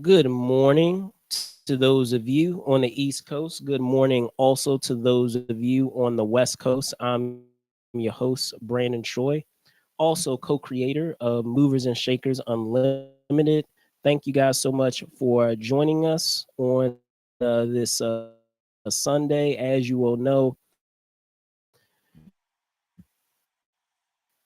Good morning to those of you on the East Coast. Good morning also to those of you on the West Coast. I'm your host, Brandon Troy, also co creator of Movers and Shakers Unlimited. Thank you guys so much for joining us on this Sunday. As you all know,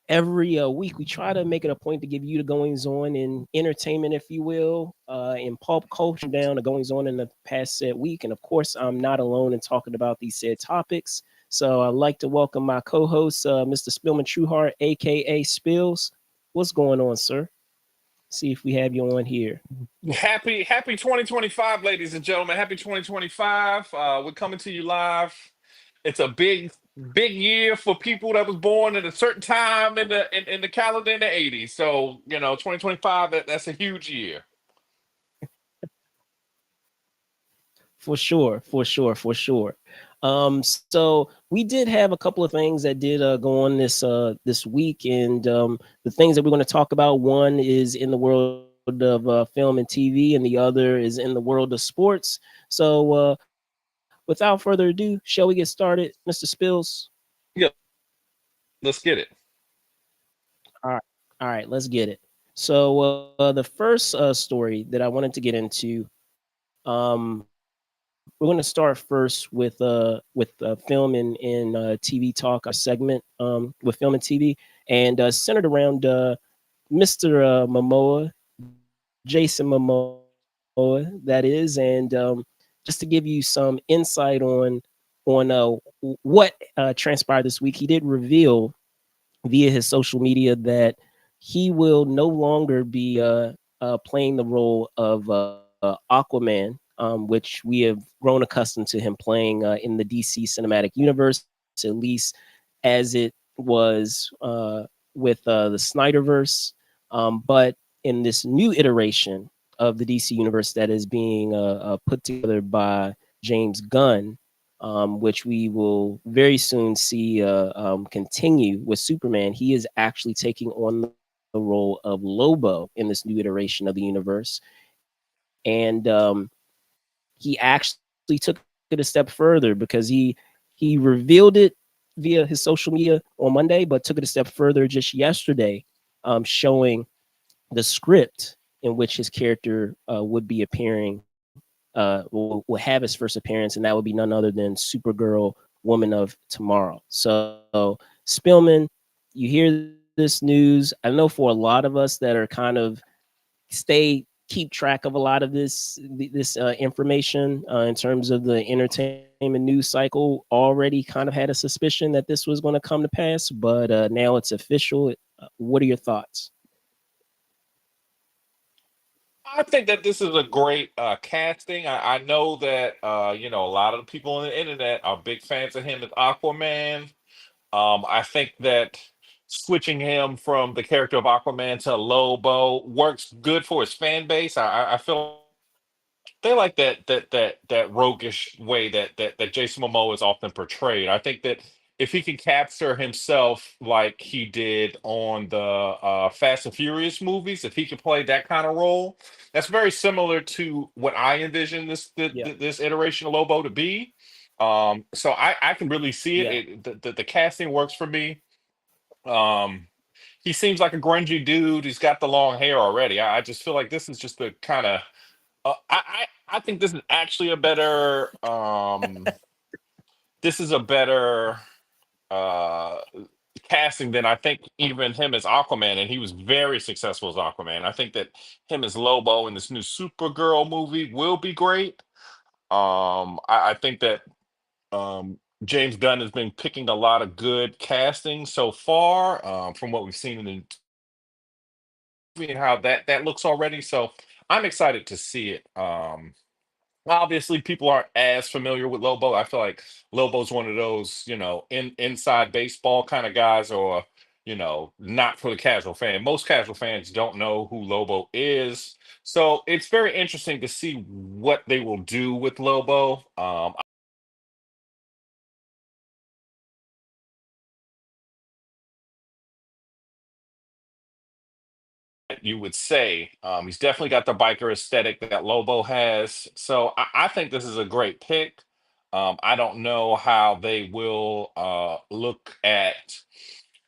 every week we try to make it a point to give you the goings on in entertainment, if you will, in pulp culture, down the goings on in the past said week. And of course, I'm not alone in talking about these said topics. So I'd like to welcome my co-host, Mr. Spillman Trueheart, aka Spills. What's going on, sir? See if we have you on here. Happy 2025, ladies and gentlemen. Happy 2025. We're coming to you live. It's a big year for people that was born at a certain time in the calendar in the 80s. So, 2025, that's a huge year. For sure. So we did have a couple of things that did go on this week, and the things that we're going to talk about. One is in the world of film and TV, and the other is in the world of sports. So without further ado, shall we get started, Mr. Spills? Yeah, let's get it. All right, all right, let's get it. So the first story that I wanted to get into, we're going to start first with film and TV talk, our segment with film and TV, and centered around Mr. Momoa, Jason Momoa, that is, and just to give you some insight on what transpired this week. He did reveal via his social media that he will no longer be playing the role of Aquaman, which we have grown accustomed to him playing in the DC cinematic universe, at least as it was with the Snyderverse. But in this new iteration of the DC universe that is being put together by James Gunn, which we will very soon see continue with Superman. He is actually taking on the role of Lobo in this new iteration of the universe, and he actually took it a step further because he revealed it via his social media on Monday, but took it a step further just yesterday, showing the script in which his character would be appearing, will have his first appearance, and that would be none other than Supergirl, Woman of Tomorrow. So, Spillman, you hear this news. I know for a lot of us that are kind of keep track of a lot of this information in terms of the entertainment news cycle, already kind of had a suspicion that this was going to come to pass, but now it's official. What are your thoughts? I think that this is a great casting. I know that a lot of the people on the internet are big fans of him as Aquaman. I think that switching him from the character of Aquaman to Lobo works good for his fan base. I feel like they like that roguish way that Jason Momoa is often portrayed. I think that if he can capture himself like he did on the Fast and Furious movies, if he can play that kind of role, that's very similar to what I envision this iteration of Lobo to be. So I can really see it. Yeah, The casting works for me. Um, he seems like a grungy dude. He's got the long hair already. I just feel like this is just the kind of I think this is actually a better this is a better uh casting than I think even him as Aquaman, and he was very successful as Aquaman. I think that him as Lobo in this new Supergirl movie will be great. I think that James Gunn has been picking a lot of good casting so far, from what we've seen in the movie and how that looks already. So I'm excited to see it. Obviously, people aren't as familiar with Lobo. I feel like Lobo's one of those, inside baseball kind of guys, or not for the casual fan. Most casual fans don't know who Lobo is, so it's very interesting to see what they will do with Lobo. you would say. He's definitely got the biker aesthetic that Lobo has. So I think this is a great pick. I don't know how they will look at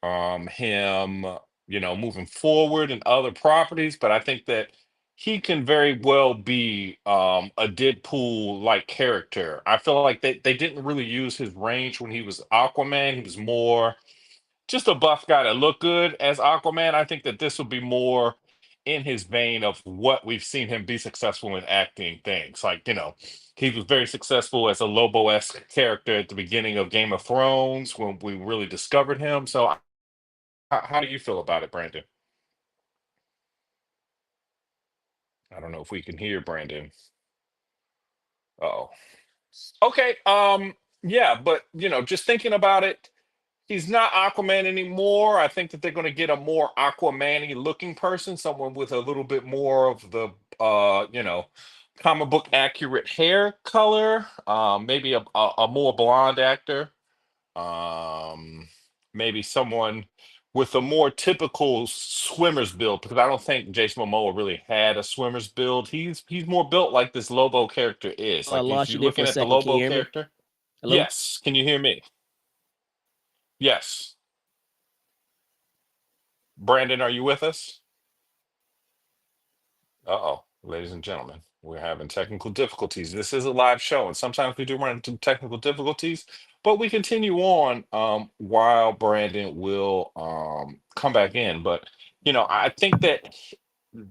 him, moving forward in other properties, but I think that he can very well be a Deadpool like character. I feel like they didn't really use his range when he was Aquaman. He was more just a buff guy that looked good as Aquaman. I think that this will be more in his vein of what we've seen him be successful in acting things. Like, he was very successful as a Lobo-esque character at the beginning of Game of Thrones when we really discovered him. So how do you feel about it, Brandon? I don't know if we can hear Brandon. Oh. Okay. Yeah, but just thinking about it, he's not Aquaman anymore. I think that they're going to get a more Aquaman-y looking person, someone with a little bit more of the comic book accurate hair color. Maybe a more blonde actor. Um, Maybe someone with a more typical swimmer's build, because I don't think Jason Momoa really had a swimmer's build. He's more built like this Lobo character is. Like if Lost you're you there for looking a at the second. Can you Lobo hear me? character. Hello? Yes, can you hear me? Yes. Brandon, are you with us? Uh-oh, ladies and gentlemen, we're having technical difficulties. This is a live show, and sometimes we do run into technical difficulties, but we continue on while Brandon will come back in. But I think that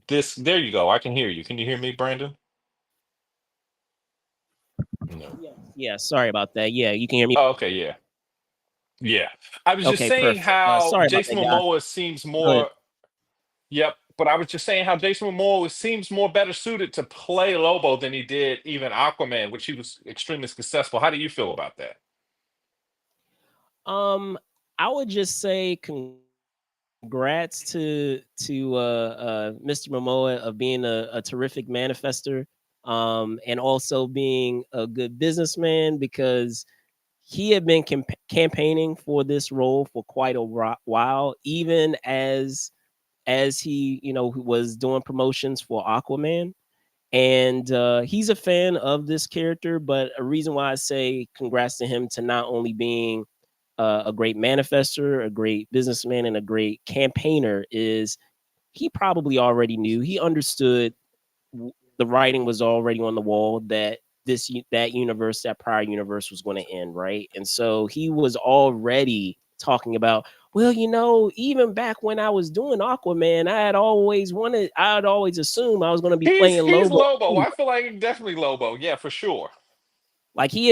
this there you go. I can hear you. Can you hear me, Brandon? No. Yes. Yeah, sorry about that. Yeah, you can hear me. Oh, okay, yeah. Yeah. I was just Okay, saying perfect. how Sorry about Jason that, guys. Momoa seems Go ahead. more. Yep. But I was just saying how Jason Momoa seems more better suited to play Lobo than he did even Aquaman, which he was extremely successful. How do you feel about that? Um, I would just say congrats to Mr. Momoa of being a terrific manifester, and also being a good businessman because he had been campaigning for this role for quite a while, even as he was doing promotions for Aquaman. And he's a fan of this character, but a reason why I say congrats to him to not only being a great manifester, a great businessman, and a great campaigner is he probably already knew, he understood the writing was already on the wall that that universe, that prior universe was going to end, right? And so he was already talking about, well, even back when I was doing Aquaman, I had always assumed I was going to be He's playing he's Lobo Lobo. anyway. I feel like definitely Lobo. Yeah, for sure. Like he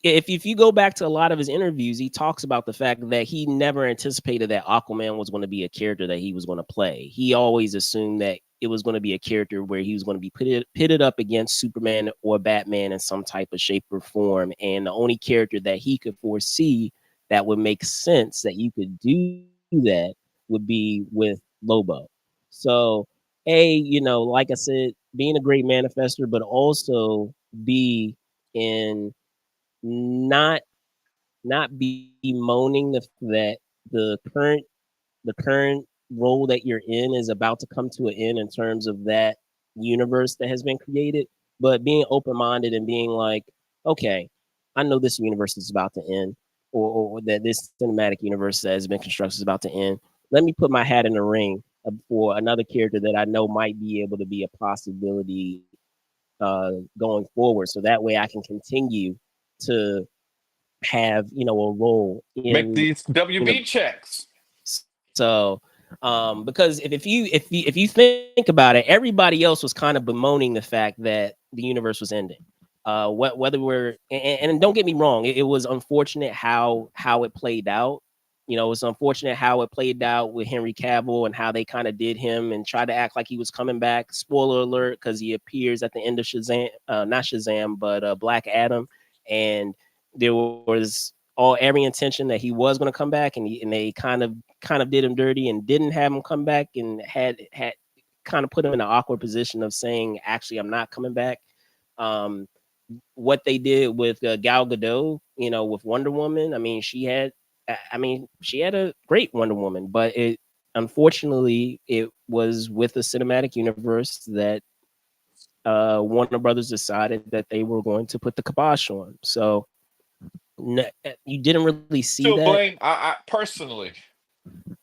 if you go back to a lot of his interviews, he talks about the fact that he never anticipated that Aquaman was going to be a character that he was going to play. He always assumed that it was going to be a character where he was going to be pitted up against Superman or Batman in some type of shape or form. And the only character that he could foresee that would make sense that you could do that would be with Lobo. So, like I said, being a great manifester, but also be in not bemoaning the fact that the current the current role that you're in is about to come to an end in terms of that universe that has been created, but being open minded and being like, okay, I know this universe is about to end, or that this cinematic universe that has been constructed is about to end. Let me put my hat in the ring for another character that I know might be able to be a possibility going forward. So that way I can continue to have a role Make in these the WB checks. so, because if you think about it, everybody else was kind of bemoaning the fact that the universe was ending. Whether we're and don't get me wrong, it was unfortunate how it played out. It's unfortunate how it played out with Henry Cavill and how they kind of did him and tried to act like he was coming back. Spoiler alert, because he appears at the end of Shazam, not Shazam, but Black Adam, and there was all every intention that he was going to come back, and they kind of did him dirty and didn't have him come back, and had kind of put him in an awkward position of saying, actually, I'm not coming back. Um, what they did with Gal Gadot, with Wonder Woman, I mean, she had a great Wonder Woman, but unfortunately, it was with the cinematic universe that Warner Brothers decided that they were going to put the kibosh on. So you didn't really see Still that. blame I personally,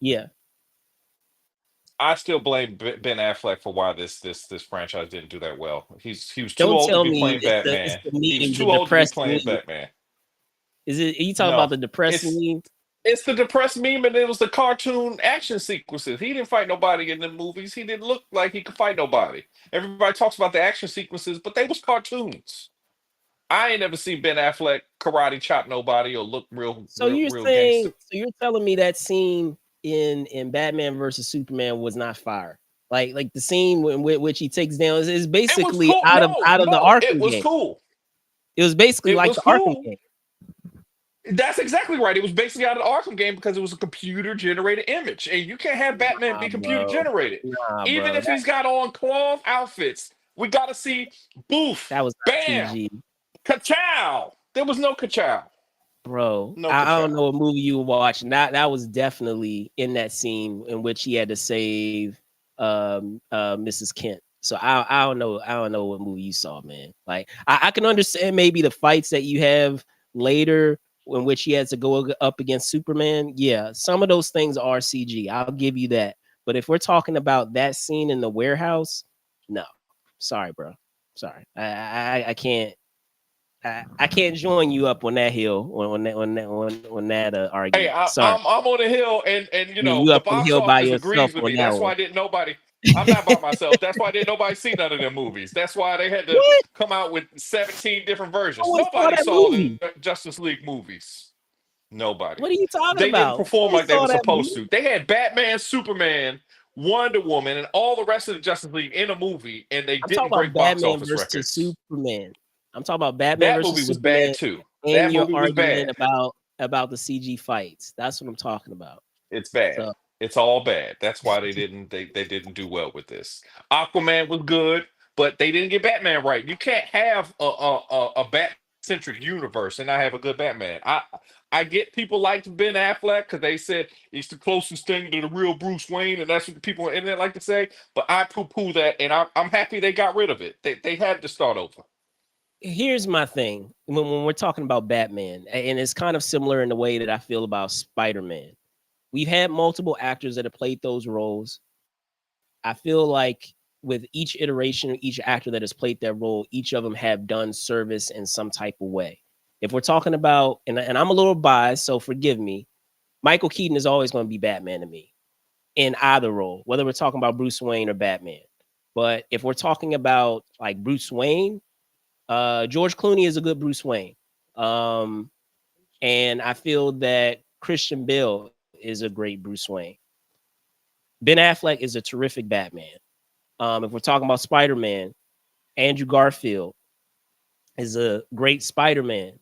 Yeah. I still blame Ben Affleck for why this franchise didn't do that well. He was too Don't old to tell be me playing it's Batman. the He was meme, the too old to be depressed playing meme. Batman. Is it? Are you talking about No, the depressed it's meme? it's the depressed meme, and it was the cartoon action sequences. He didn't fight nobody in the movies. He didn't look like he could fight nobody. Everybody talks about the action sequences, but they was cartoons. I ain't never seen Ben Affleck karate chop nobody or look real gangster. So you're telling me that scene in Batman versus Superman was not fire? Like the scene in which he takes down is It was basically cool. No, out of the no, it Arkham was game. cool. It was basically It like was the Arkham cool. game. That's exactly right. It was basically out of the Arkham game because it was a computer generated image. And you can't have Batman be Nah, computer bro. generated. Nah, Even bro. if he's got on cloth outfits, we got to see boof, That was not bam, CG. ka-chow. There was no ka-chow. Bro, No I don't ka-chow. know what movie you were watching. That was definitely in that scene in which he had to save Mrs. Kent. So I don't know what movie you saw, man. Like I can understand maybe the fights that you have later in which he has to go up against Superman. Yeah, some of those things are CG. I'll give you that. But if we're talking about that scene in the warehouse, no. Sorry, bro. Sorry. I can't I can't join you up on that hill on that Hey, argument. I, Sorry, I'm I'm on the hill, and yeah, you the up on the box hill by office yourself agrees with on me. that That's one. why didn't nobody. I'm not by myself. That's why didn't nobody see none of their movies. That's why they had to What? come out with 17 different No versions. one saw Nobody that saw the movie. Justice League movies. Nobody. What are you talking They didn't about? perform Nobody like they saw were that supposed movie. to. They had Batman, Superman, Wonder Woman, and all the rest of the Justice League in a movie, and they I'm talking didn't about break box Batman office versus records. Superman. I'm talking about Batman That versus movie was bad Superman too. and That your movie was argument bad. about the CG fights. That's what I'm talking about. It's bad. So It's all bad. That's why they didn't do well with this. Aquaman was good, but they didn't get Batman right. You can't have a bat centric universe and not have a good Batman. I get people liked Ben Affleck because they said he's the closest thing to the real Bruce Wayne, and that's what the people on the internet like to say. But I poo poo that, and I'm happy they got rid of it. They had to start over. here's my thing when we're talking about Batman, and it's kind of similar in the way that I feel about Spider-Man. We've had multiple actors that have played those roles. I feel like with each iteration, each actor that has played that role, each of them have done service in some type of way. If we're talking about, and I'm a little biased, so forgive me, Michael Keaton is always going to be Batman to me in either role, whether we're talking about Bruce Wayne or Batman. But if we're talking about like Bruce Wayne, George Clooney is a good Bruce Wayne. Um, and I feel that Christian Bale is a great Bruce Wayne. Ben Affleck is a terrific Batman. If we're talking about Spider Man, Andrew Garfield is a great Spider Man,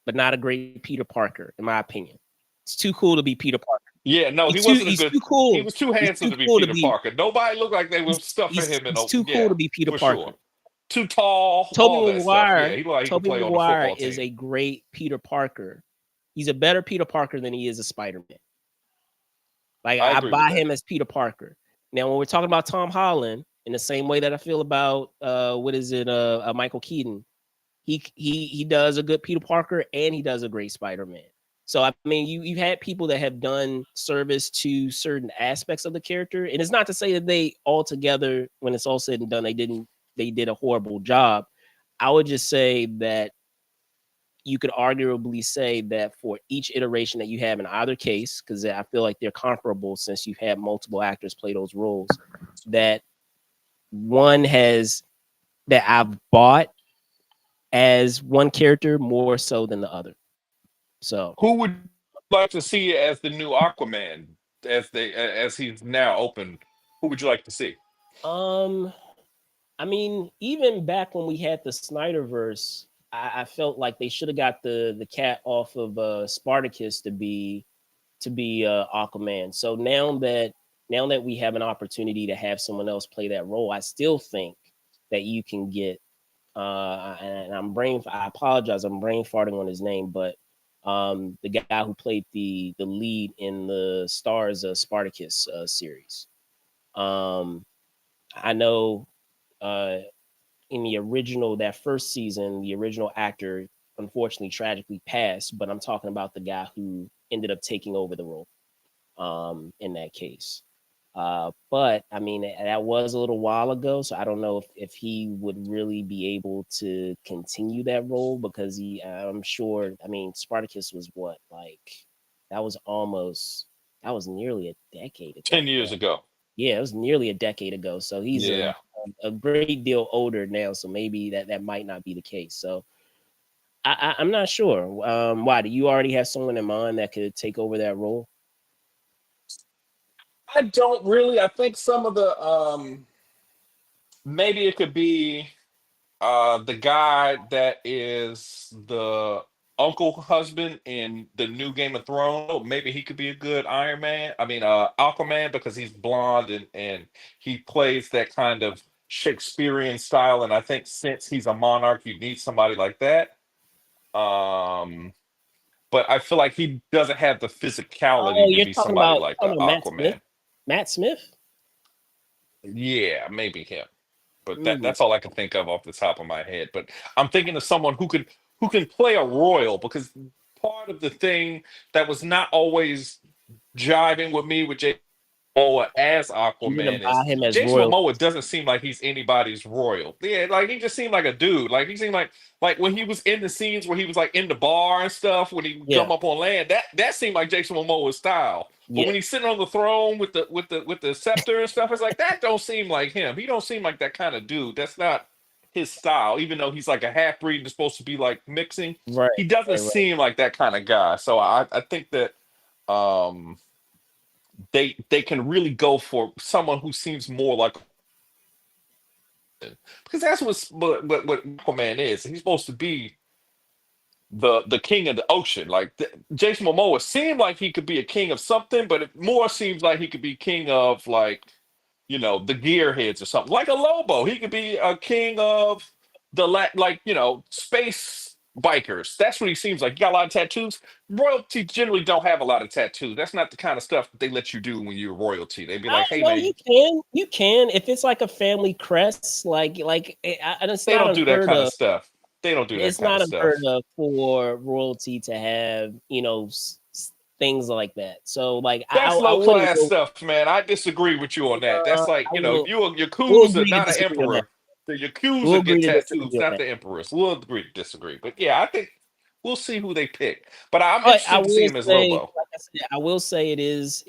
but not a great Peter Parker, in my opinion. It's too cool to be Peter Parker. Yeah, no, he wasn't a He's good. too He cool. was too He's handsome too to be cool to Peter be. Parker. Nobody looked like they were stuffing him in. He's too cool Yeah, to be Peter for sure. Parker. Too tall, Toby all that stuff. Yeah, Maguire, he looked like he could Toby play on the Maguire football is team. a great Peter Parker. He's a better Peter Parker than he is a Spider Man. Like I I agree with buy that. him as Peter Parker. Now, when we're talking about Tom Holland, in the same way that I feel about what is it, Michael Keaton, he does a good Peter Parker and he does a great Spider-Man. So I mean, you've had people that have done service to certain aspects of the character, and it's not to say that they all together, when it's all said and done, they did a horrible job. I would just say that you could arguably say that for each iteration that you have in either case, because I feel like they're comparable since you've had multiple actors play those roles, that one has that I've bought as one character more so than the other. So, Who would you like to see as the new Aquaman, as he's now open? Who would you like to see? um, I mean, even back when we had the Snyderverse, I felt like they should have got the cat off of Spartacus to be Aquaman. So now that we have an opportunity to have someone else play that role, I still think that you can get and I apologize, I'm brain farting on his name, but the guy who played the lead in the Stars Spartacus series. Um, I know uh, in the original that first season, the original actor unfortunately tragically passed, but I'm talking about the guy who ended up taking over the role in that case. But I mean, that was a little while ago, so I don't know if he would really be able to continue that role because I'm sure. I mean, Spartacus was what like that was nearly a decade ago 10 years now. ago. Yeah, it was nearly a decade ago. So he's Yeah. a great deal older now. So maybe that might not be the case. So I'm not sure. Why do you already have someone in mind that could take over that role? I don't really. I think some of the maybe it could be the guy that is the uncle husband in the new Game of Thrones. Maybe he could be a good Iron Man. I mean, Aquaman because he's blonde and he plays that kind of Shakespearean style. And I think since he's a monarch, you need somebody like that. Um, but I feel like he doesn't have the Oh, physicality to be somebody like talking about Matt Smith. Aquaman. Matt Smith. Yeah, maybe him. But Mm. that's all I can think of off the top of my head. But I'm thinking of someone who can play a royal because part of the thing that was not always jiving with me with Jason Momoa as You didn't Aquaman is buy him as Jason royal. Momoa doesn't seem like he's anybody's royal. Yeah, like he just seemed like a dude. Like he seemed like when he was in the scenes where he was like in the bar and stuff when he would Yeah, come up on land. That seemed like Jason Momoa's style. But yeah, when he's sitting on the throne with the scepter and stuff, it's like that don't seem like him. He don't seem like that kind of dude. That's not his style. Even though he's like a half breed and supposed to be like mixing, right, he doesn't right. seem like that kind of guy. So I think that um they can really go for someone who seems more like because that's what Aquaman is. He's supposed to be the king of the ocean. Like Jason Momoa seemed like he could be a king of something, but it more seems like he could be king of like the gearheads or something. Like a Lobo, he could be a king of like space bikers. That's what he seems like. You got a lot of tattoos. Royalty generally don't have a lot of tattoos. That's not the kind of stuff that they let you do when you're royalty. They'd be like, hey Well, man, you can if it's like a family crest, and it's they not don't do that unheard kind of of. stuff. They don't do that It's kind not of unheard stuff. of for royalty to have things like that. So like That's I low wouldn't class go. stuff, man. I disagree with you on that. That's like, I will. you a We'll Yakuza, agree to not an disagree on that. emperor. The We'll Yakuza agree get to disagree tattoos, on not that. the emperors. We'll agree to disagree. But yeah, I think we'll see who they pick. But I'm But I interested to see will him as say, Lobo. like I said, I will say it is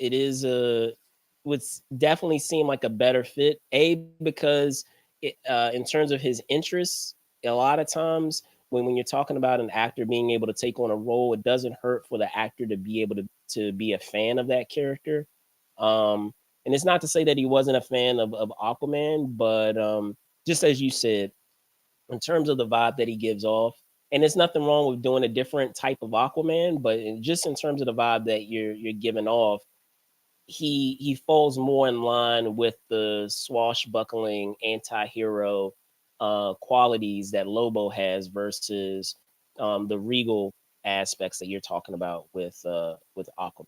would definitely seem like a better fit. A because in terms of his interests, a lot of times when you're talking about an actor being able to take on a role, it doesn't hurt for the actor to be able to be a fan of that character. Um, and it's not to say that he wasn't a fan of Aquaman, but just as you said, in terms of the vibe that he gives off. And there's nothing wrong with doing a different type of Aquaman, but just in terms of the vibe that you're giving off, he falls more in line with the swashbuckling anti-hero qualities that Lobo has versus the regal aspects that you're talking about with Aquaman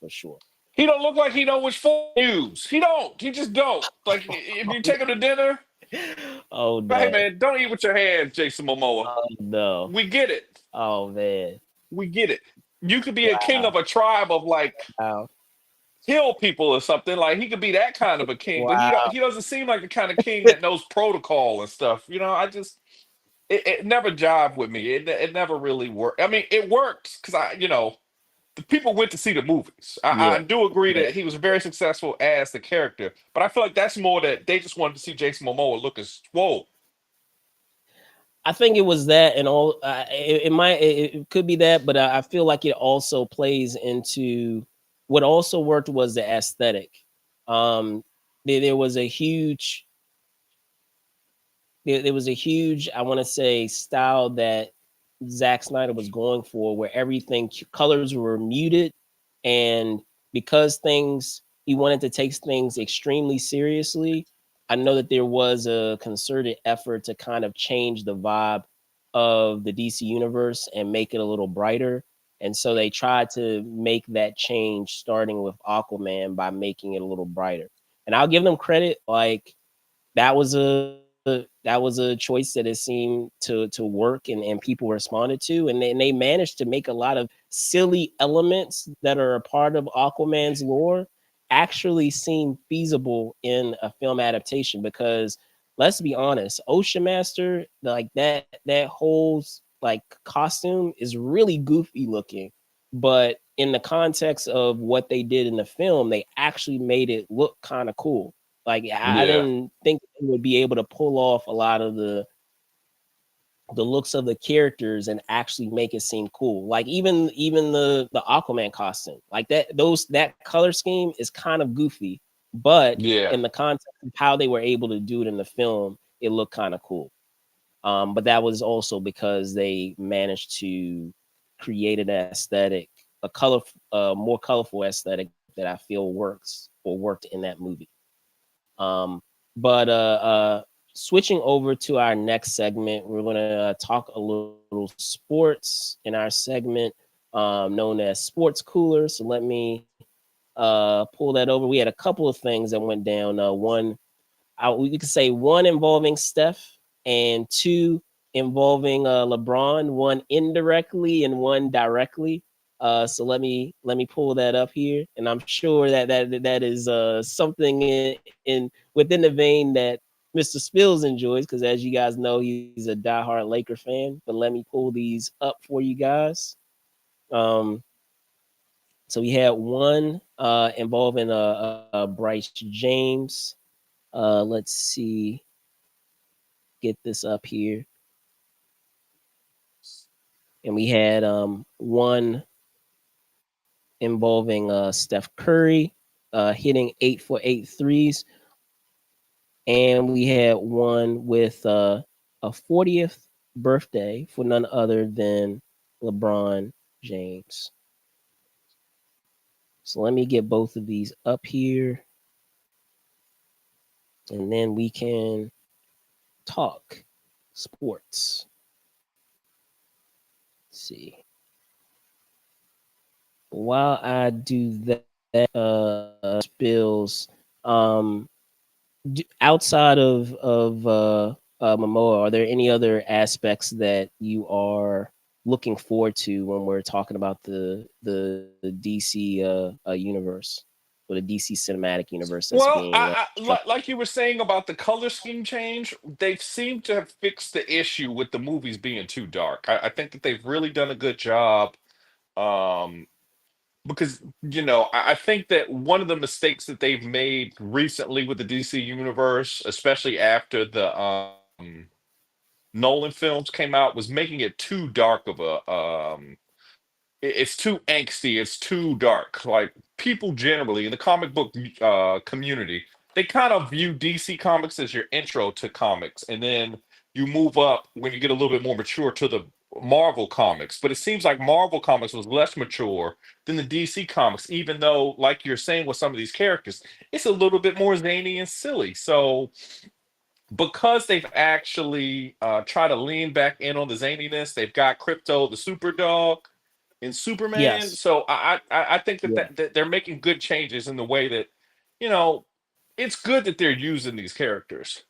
for sure. He don't look like he know which phone to use. He don't. He just don't. Like if you take him to dinner, Oh hey no. man, don't eat with your hands, Jason Momoa. Oh no. We get it. Oh man. We get it. You could be a king Wow. of a tribe of like Wow. hill people or something. Like he could be that kind of a king, but Wow. he doesn't seem like the kind of king that knows protocol and stuff. I just it never jived with me. It never really worked. I mean, it works because the people went to see the movies. I Yeah. do agree Yeah. that he was very successful as the character, but I feel like that's more that they just wanted to see Jason Momoa looking swole. I think it was that, and all. It might, it could be that, but I feel like it also plays into what also worked was the aesthetic. There was a huge, there was a huge, I want to say, style that Zack Snyder was going for, where everything colors were muted, and because things he wanted to take things extremely seriously. I know that there was a concerted effort to kind of change the vibe of the DC universe and make it a little brighter. And so they tried to make that change starting with Aquaman by making it a little brighter. And I'll give them credit, like that was a choice that it seemed to work, and people responded to, and they managed to make a lot of silly elements that are a part of Aquaman's lore actually seem feasible in a film adaptation. Because let's be honest, Ocean Master, like that whole like costume is really goofy looking, but in the context of what they did in the film, they actually made it look kind of cool. Like I Yeah. didn't think they would be able to pull off a lot of the looks of the characters and actually make it seem cool. Like even the Aquaman costume, like that color scheme is kind of goofy, but Yeah. in the context of how they were able to do it in the film, it looked kind of cool. But that was also because they managed to create an aesthetic, a color, more colorful aesthetic that I feel works or worked in that movie. Um, but switching over to our next segment, we're going to talk a little sports in our segment known as Sports Cooler. So let me pull that over. We had a couple of things that went down. We could say one involving Steph, and two involving LeBron, one indirectly and one directly. So let me pull that up here, and I'm sure that is something in within the vein that Mr. Spills enjoys, because as you guys know, he's a diehard Laker fan. But let me pull these up for you guys. Um, so we had one involving Bryce James. Let's see, get this up here. And we had one involving Steph Curry hitting 8 for 8 threes, and we had one with a 40th birthday for none other than LeBron James. So let me get both of these up here, and then we can talk sports. Let's see. While I do that, spills. Outside of Momoa, are there any other aspects that you are looking forward to when we're talking about the DC universe, or the DC cinematic universe that's Well, being like you were saying about the color scheme change, they've seemed to have fixed the issue with the movies being too dark. I think that they've really done a good job. Um, because I think that one of the mistakes that they've made recently with the DC universe, especially after the Nolan films came out, was making it too dark of a it's too angsty, it's too dark. Like, people generally in the comic book community, they kind of view DC Comics as your intro to comics, and then you move up when you get a little bit more mature to the Marvel Comics. But it seems like Marvel Comics was less mature than the DC Comics, even though, like you're saying with some of these characters, it's a little bit more zany and silly. So because they've actually tried to lean back in on the zaniness, they've got Crypto, the super dog, in Superman. yes, So I think that, yeah, that they're making good changes in the way that, you know, it's good that they're using these characters.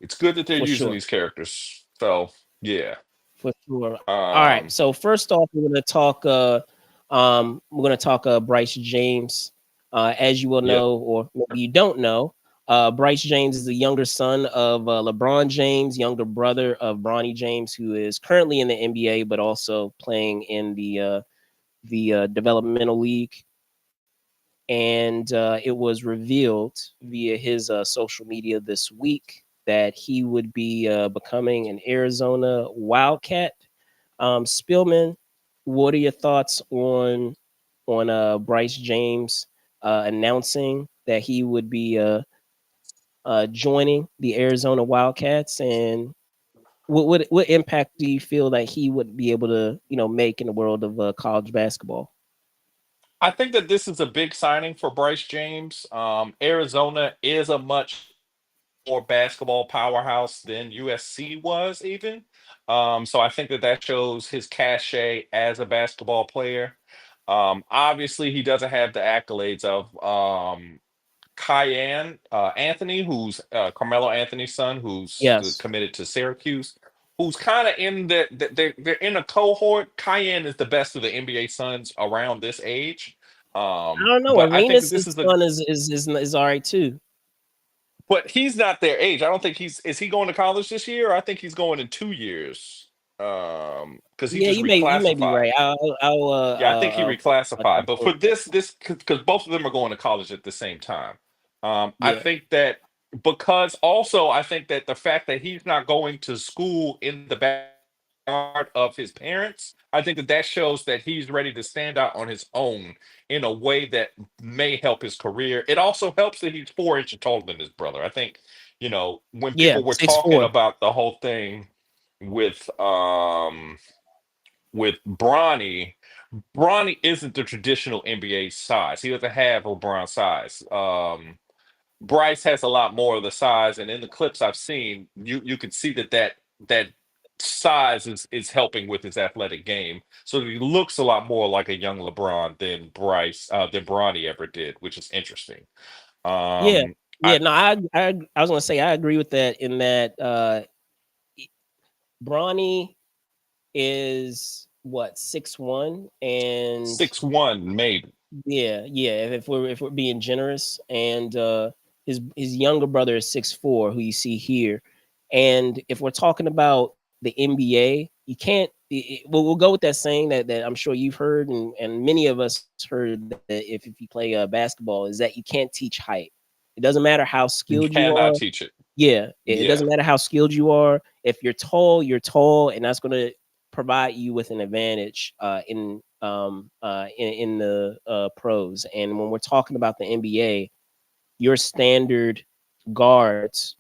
It's good that they're for using sure. these characters. So yeah. For sure. All right. Um So first off, we're gonna talk Bryce James. As you will yep. know, or maybe you don't know, Bryce James is the younger son of LeBron James, younger brother of Bronny James, who is currently in the NBA, but also playing in the developmental league. And it was revealed via his social media this week that he would be becoming an Arizona Wildcat. Spielman, what are your thoughts on Bryce James announcing that he would be joining the Arizona Wildcats, and what impact do you feel that he would be able to make in the world of college basketball? I think that this is a big signing for Bryce James. Arizona is a much more basketball powerhouse than USC was even. So I think that that shows his cachet as a basketball player. Obviously, he doesn't have the accolades of Kyan Anthony, who's Carmelo Anthony's son, who's Yes. committed to Syracuse, who's kind of in they're in a cohort. Kyan is the best of the NBA sons around this age. I don't know. But I think that Arenas' this is the son is all right too. but he's not their age. I don't think he's is he going to college this year? I think he's going in 2 years. Because he Yeah, just you may be reclassified. right. I'll Yeah, I think he try reclassified. to But pull for it up. this because both of them are going to college at the same time. I Yeah, think that because also I think that the fact that he's not going to school in the backyard of his parents, I think that that shows that he's ready to stand out on his own in a way that may help his career. It also helps that he's 4 inches taller than his brother. I think, when yeah, people were six talking four. about the whole thing with Bronny, Bronny isn't the traditional NBA size. He doesn't have LeBron size. Bryce has a lot more of the size, and in the clips I've seen, you can see that size is helping with his athletic game. So he looks a lot more like a young LeBron than Bronny ever did, which is interesting. Yeah, Um, yeah. I No, I was gonna say I agree with that. In that Bronny is what 6'1", and 6'1", maybe. yeah, yeah. If we're being generous, and his younger brother is 6'4", who you see here, and if we're talking about the NBA, you can't. We'll go with that saying that I'm sure you've heard, and many of us heard that if you play basketball, is that you can't teach height. It doesn't matter how skilled You you are. cannot teach it. Yeah, it doesn't Yeah, matter how skilled you are. If you're tall, you're tall, and that's going to provide you with an advantage in the pros. And when we're talking about the NBA, your standard guards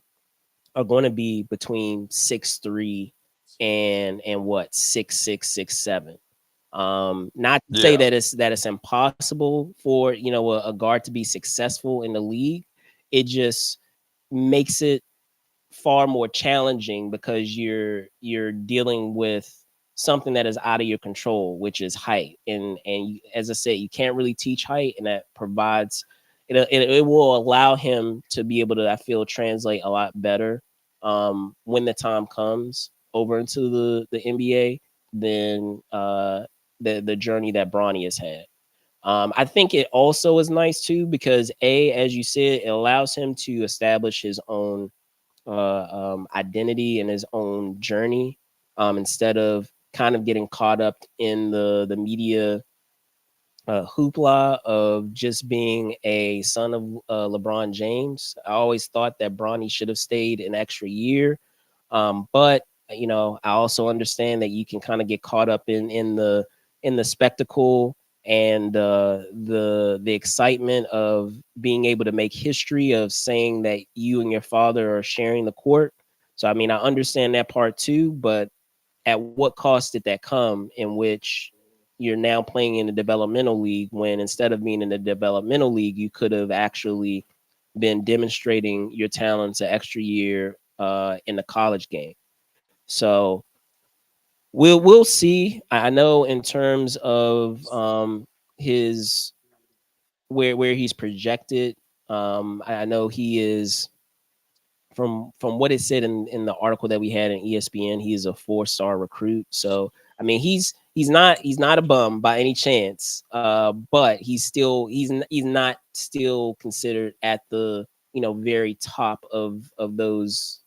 are going to be between 6'3" and what 6'6", 6'7". Not to say yeah. that it's impossible for a guard to be successful in the league. It just makes it far more challenging because you're dealing with something that is out of your control, which is height. And as I said, you can't really teach height, and that provides it will allow him to be able to, I feel, translate a lot better when the time comes over into the NBA than the journey that Bronny has had. I think it also is nice too because as you said, it allows him to establish his own identity and his own journey, instead of kind of getting caught up in the media hoopla of just being a son of LeBron James. I always thought that Bronny should have stayed an extra year, but I also understand that you can kind of get caught up in the spectacle and the excitement of being able to make history of saying that you and your father are sharing the court. So I mean, I understand that part too, but at what cost did that come, in which you're now playing in the developmental league when instead of being in the developmental league, you could have actually been demonstrating your talents an extra year in the college game. So we'll see. I know in terms of his where he's projected. I know he is from what it said in the article that we had in ESPN, he is a 4-star recruit. So I mean, he's not a bum by any chance, but he's not still considered at the very top of those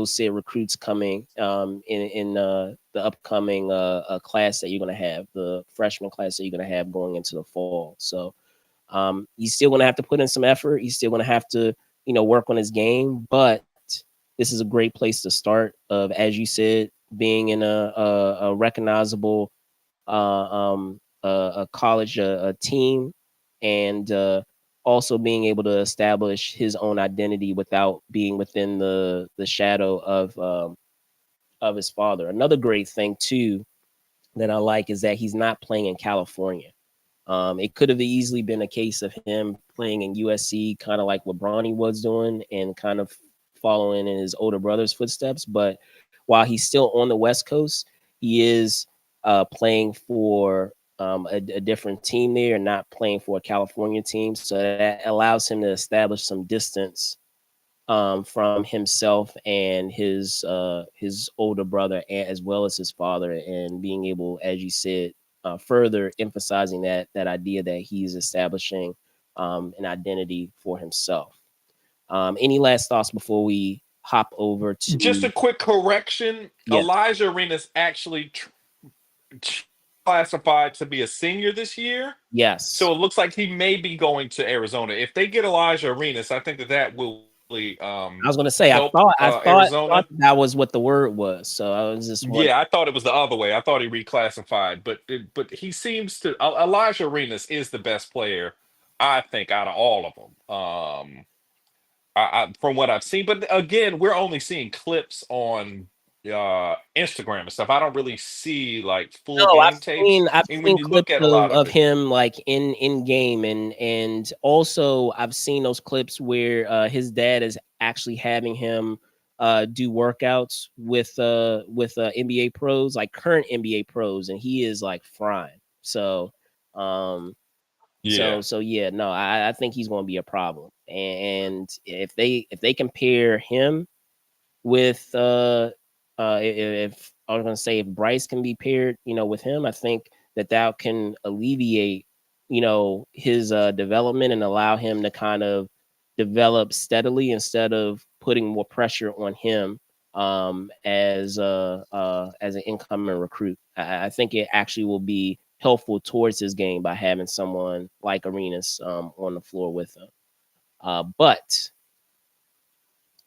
said recruits coming in the upcoming class that you're gonna have, the freshman class that you're gonna have going into the fall. So he's still gonna have to put in some effort. He's still gonna have to work on his game, but this is a great place to start. Of as you said, being in a recognizable a college a team, and also being able to establish his own identity without being within the shadow of his father. Another great thing too that I like is that he's not playing in California. It could have easily been a case of him playing in USC, kind of like what Bronny was doing, and kind of following in his older brother's footsteps. But while he's still on the West Coast, he is playing for a different team there, and not playing for a California team. So that allows him to establish some distance from himself and his older brother, as well as his father, and being able, as you said, further emphasizing that idea that he's establishing an identity for himself. Any last thoughts before we hop over Just a to? quick correction: Yes, Elijah Arenas actually classified to be a senior this year. yes. So it looks like he may be going to Arizona. If they get Elijah Arenas, I think that that will really I was gonna say I help thought I thought Arizona. that was what the word was. So I was just wondering. Yeah, I thought it was the other way. I thought he reclassified, but he seems to. Elijah Arenas is the best player, I think, out of all of them. From what I've seen, but again, we're only seeing clips on Instagram and stuff. I don't really see like full No, game tapes. I've And when seen you look clips at a lot of of it, him like in game, and also I've seen those clips where his dad is actually having him do workouts with NBA pros, like current NBA pros, and he is like frying. So um yeah. yeah, no, I think he's going to be a problem. And if they compare him with if I was gonna say, if Bryce can be paired, with him, I think that can alleviate, his development, and allow him to kind of develop steadily, instead of putting more pressure on him as an incoming recruit. I think it actually will be helpful towards his game by having someone like Arenas on the floor with him. But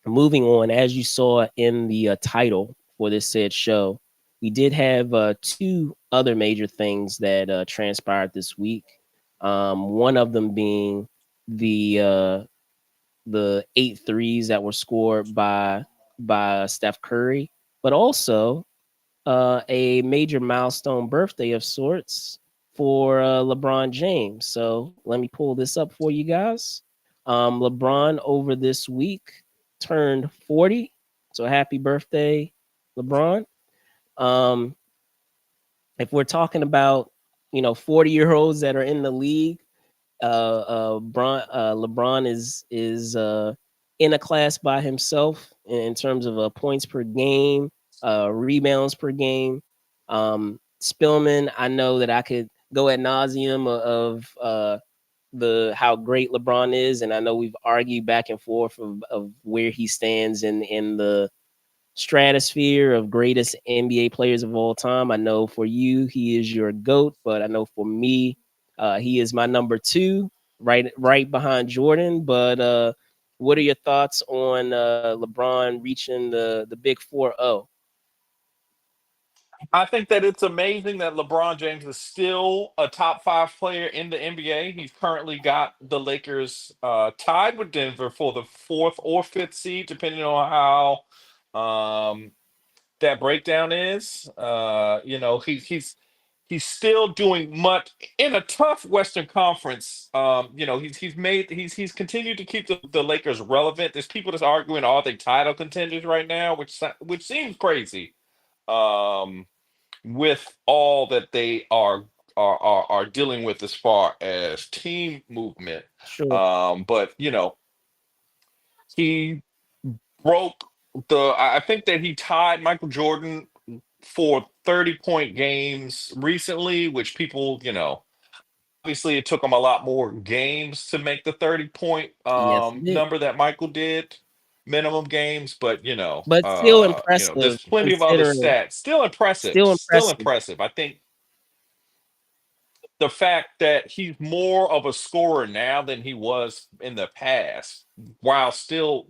moving on, as you saw in the title for this said show, we did have two other major things that transpired this week. One of them being the the eight threes that were scored by Steph Curry, but also a major milestone birthday of sorts for LeBron James. So let me pull this up for you guys. LeBron over this week turned 40. So happy birthday, LeBron. Um, if we're talking about 40-year-olds that are in the league, LeBron is in a class by himself in terms of points per game, rebounds per game. Spillman, I know that I could go ad nauseum of the how great LeBron is, and I know we've argued back and forth of where he stands in the stratosphere of greatest NBA players of all time. I know for you, he is your GOAT, but I know for me, he is my number two, right behind Jordan. But what are your thoughts on LeBron reaching the big 4-0? I think that it's amazing that LeBron James is still a top five player in the NBA. He's currently got the Lakers tied with Denver for the fourth or fifth seed, depending on how that breakdown is. He's still doing much in a tough Western Conference. He's continued to keep the Lakers relevant. There's people that's arguing, are they title contenders right now, which seems crazy. Um, with all that they are dealing with as far as team movement. Sure. But he broke I think that he tied Michael Jordan for 30-point games recently, which people, obviously it took him a lot more games to make the 30-point Yes, it is. number that Michael did, minimum games, but But still impressive, there's plenty of other considering. stats. Still impressive. Still Still impressive. impressive. I think the fact that he's more of a scorer now than he was in the past, while still,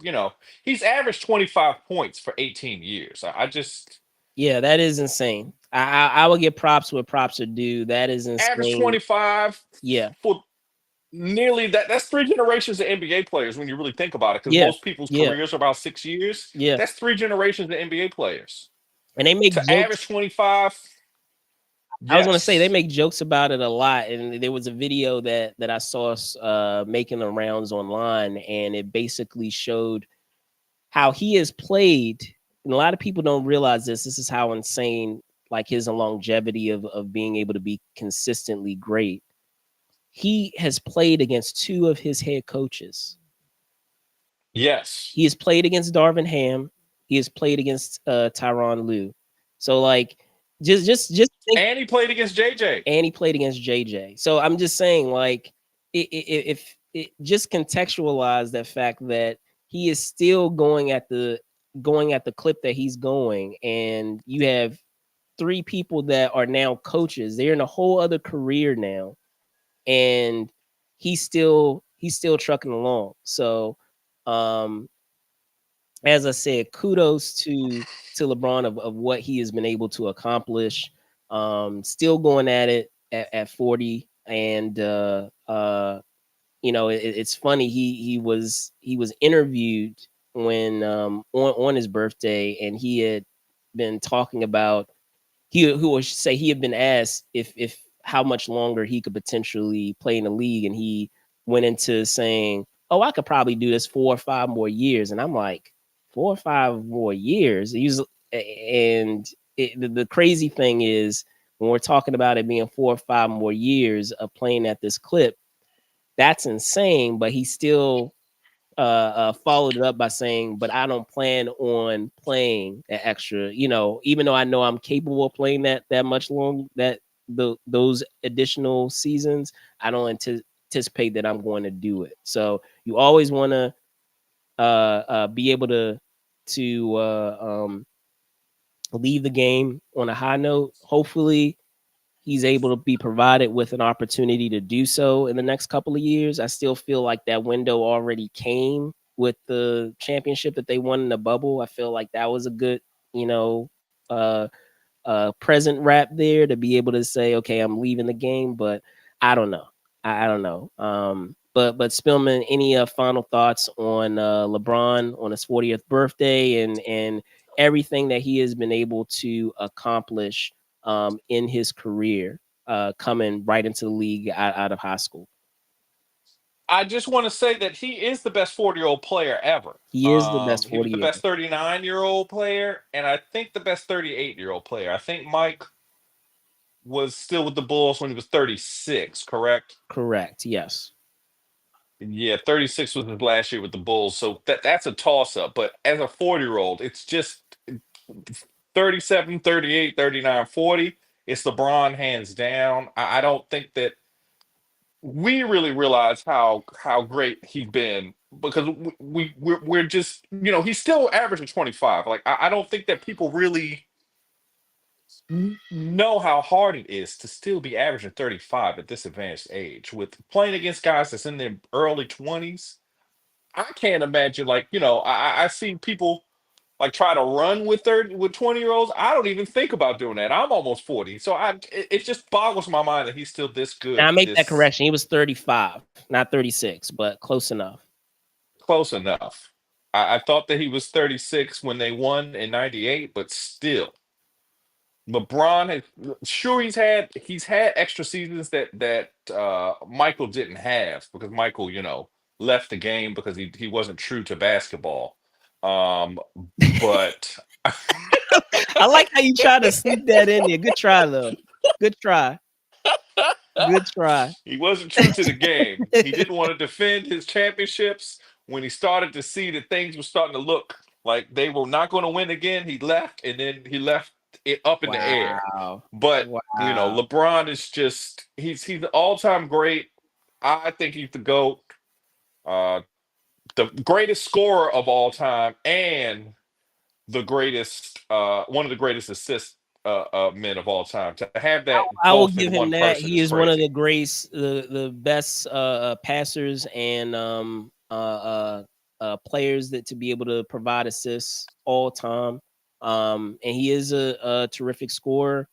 he's averaged 25 points for 18 years. I just Yeah, that is insane. I will give props where props are due. That is averaged insane. 25 Yeah, for nearly that's three generations of NBA players when you really think about it, because yeah, most people's yeah, careers are about 6 years. yeah. That's three generations of NBA players. And they make To jokes. average 25, I was gonna say they yes. make jokes about it a lot, and there was a video that I saw making the rounds online, and it basically showed how he has played, and a lot of people don't realize this. This is how insane like his longevity of being able to be consistently great. He has played against two of his head coaches. Yes. He has played against Darvin Ham. He has played against Tyronn Lue. So like just think, And he played against JJ. and he played against JJ. So I'm just saying, like, if it just contextualize that fact that he is still going at the clip that he's going, and you have three people that are now coaches. They're in a whole other career now, and he's still trucking along. So, um, as I said, kudos to LeBron of what he has been able to accomplish. Still going at it at 40, and you know, it's funny. He was interviewed when on his birthday, and he had been talking about who will say he had been asked if how much longer he could potentially play in the league, and he went into saying, "Oh, I could probably do this 4 or 5 more years." And I'm like, 4 or 5 more years? And the crazy thing is, when we're talking about it being 4 or 5 more years of playing at this clip, that's insane. But he still followed it up by saying, "But I don't plan on playing an extra. You know, even though I know I'm capable of playing that much long those additional seasons, I don't anticipate that I'm going to do it." So you always want to be able to leave the game on a high note. Hopefully, he's able to be provided with an opportunity to do so in the next couple of years. I still feel like that window already came with the championship that they won in the bubble. I feel like that was a good, you know, uh present wrap there to be able to say, okay, I'm leaving the game, but I don't know. I don't know. But Spillman, any final thoughts on LeBron on his 40th birthday and everything that he has been able to accomplish in his career, coming right into the league out of high school? I just want to say that he is the best 40-year-old player ever. He is the best He was the 40 year. best 39-year-old player, and I think the best 38-year-old player. I think Mike was still with the Bulls when he was 36, correct? Correct. Yes. Yeah, 36 was his last year with the Bulls. So that's a toss up. But as a 40-year-old, it's just 37, 38, 39, 40. It's LeBron hands down. I don't think that we really realize how great he's been because we're just, he's still averaging 25. Like I don't think that people really know how hard it is to still be averaging 35 at this advanced age with playing against guys that's in their early 20s. I can't imagine, like, I see people like try to run with 20-year-olds. I don't even think about doing that. I'm almost 40. So it just boggles my mind that he's still this Now good, I make that this correction. He was 35, not 36, but close enough. close enough. I thought that he was 36 when they won in 98, but still. LeBron has sure he's had extra seasons that Michael didn't have because Michael, left the game because he wasn't true to basketball. Um, but I like how you try to sneak that in there. Good try, though. Good try. Good try. he wasn't true to the game. He didn't want to defend his championships. When he started to see that things were starting to look like they were not going to win again, he left, and then he left it up in the air. Wow. But Wow. LeBron is just he's the all-time great. I think he's the GOAT, uh, the greatest scorer of all time, and the greatest one of the greatest assist men of all time. To have that I will both give in one him that. person He is is one of crazy. the greats, the best passers and players that to be able to provide assists all time. And he is a terrific scorer.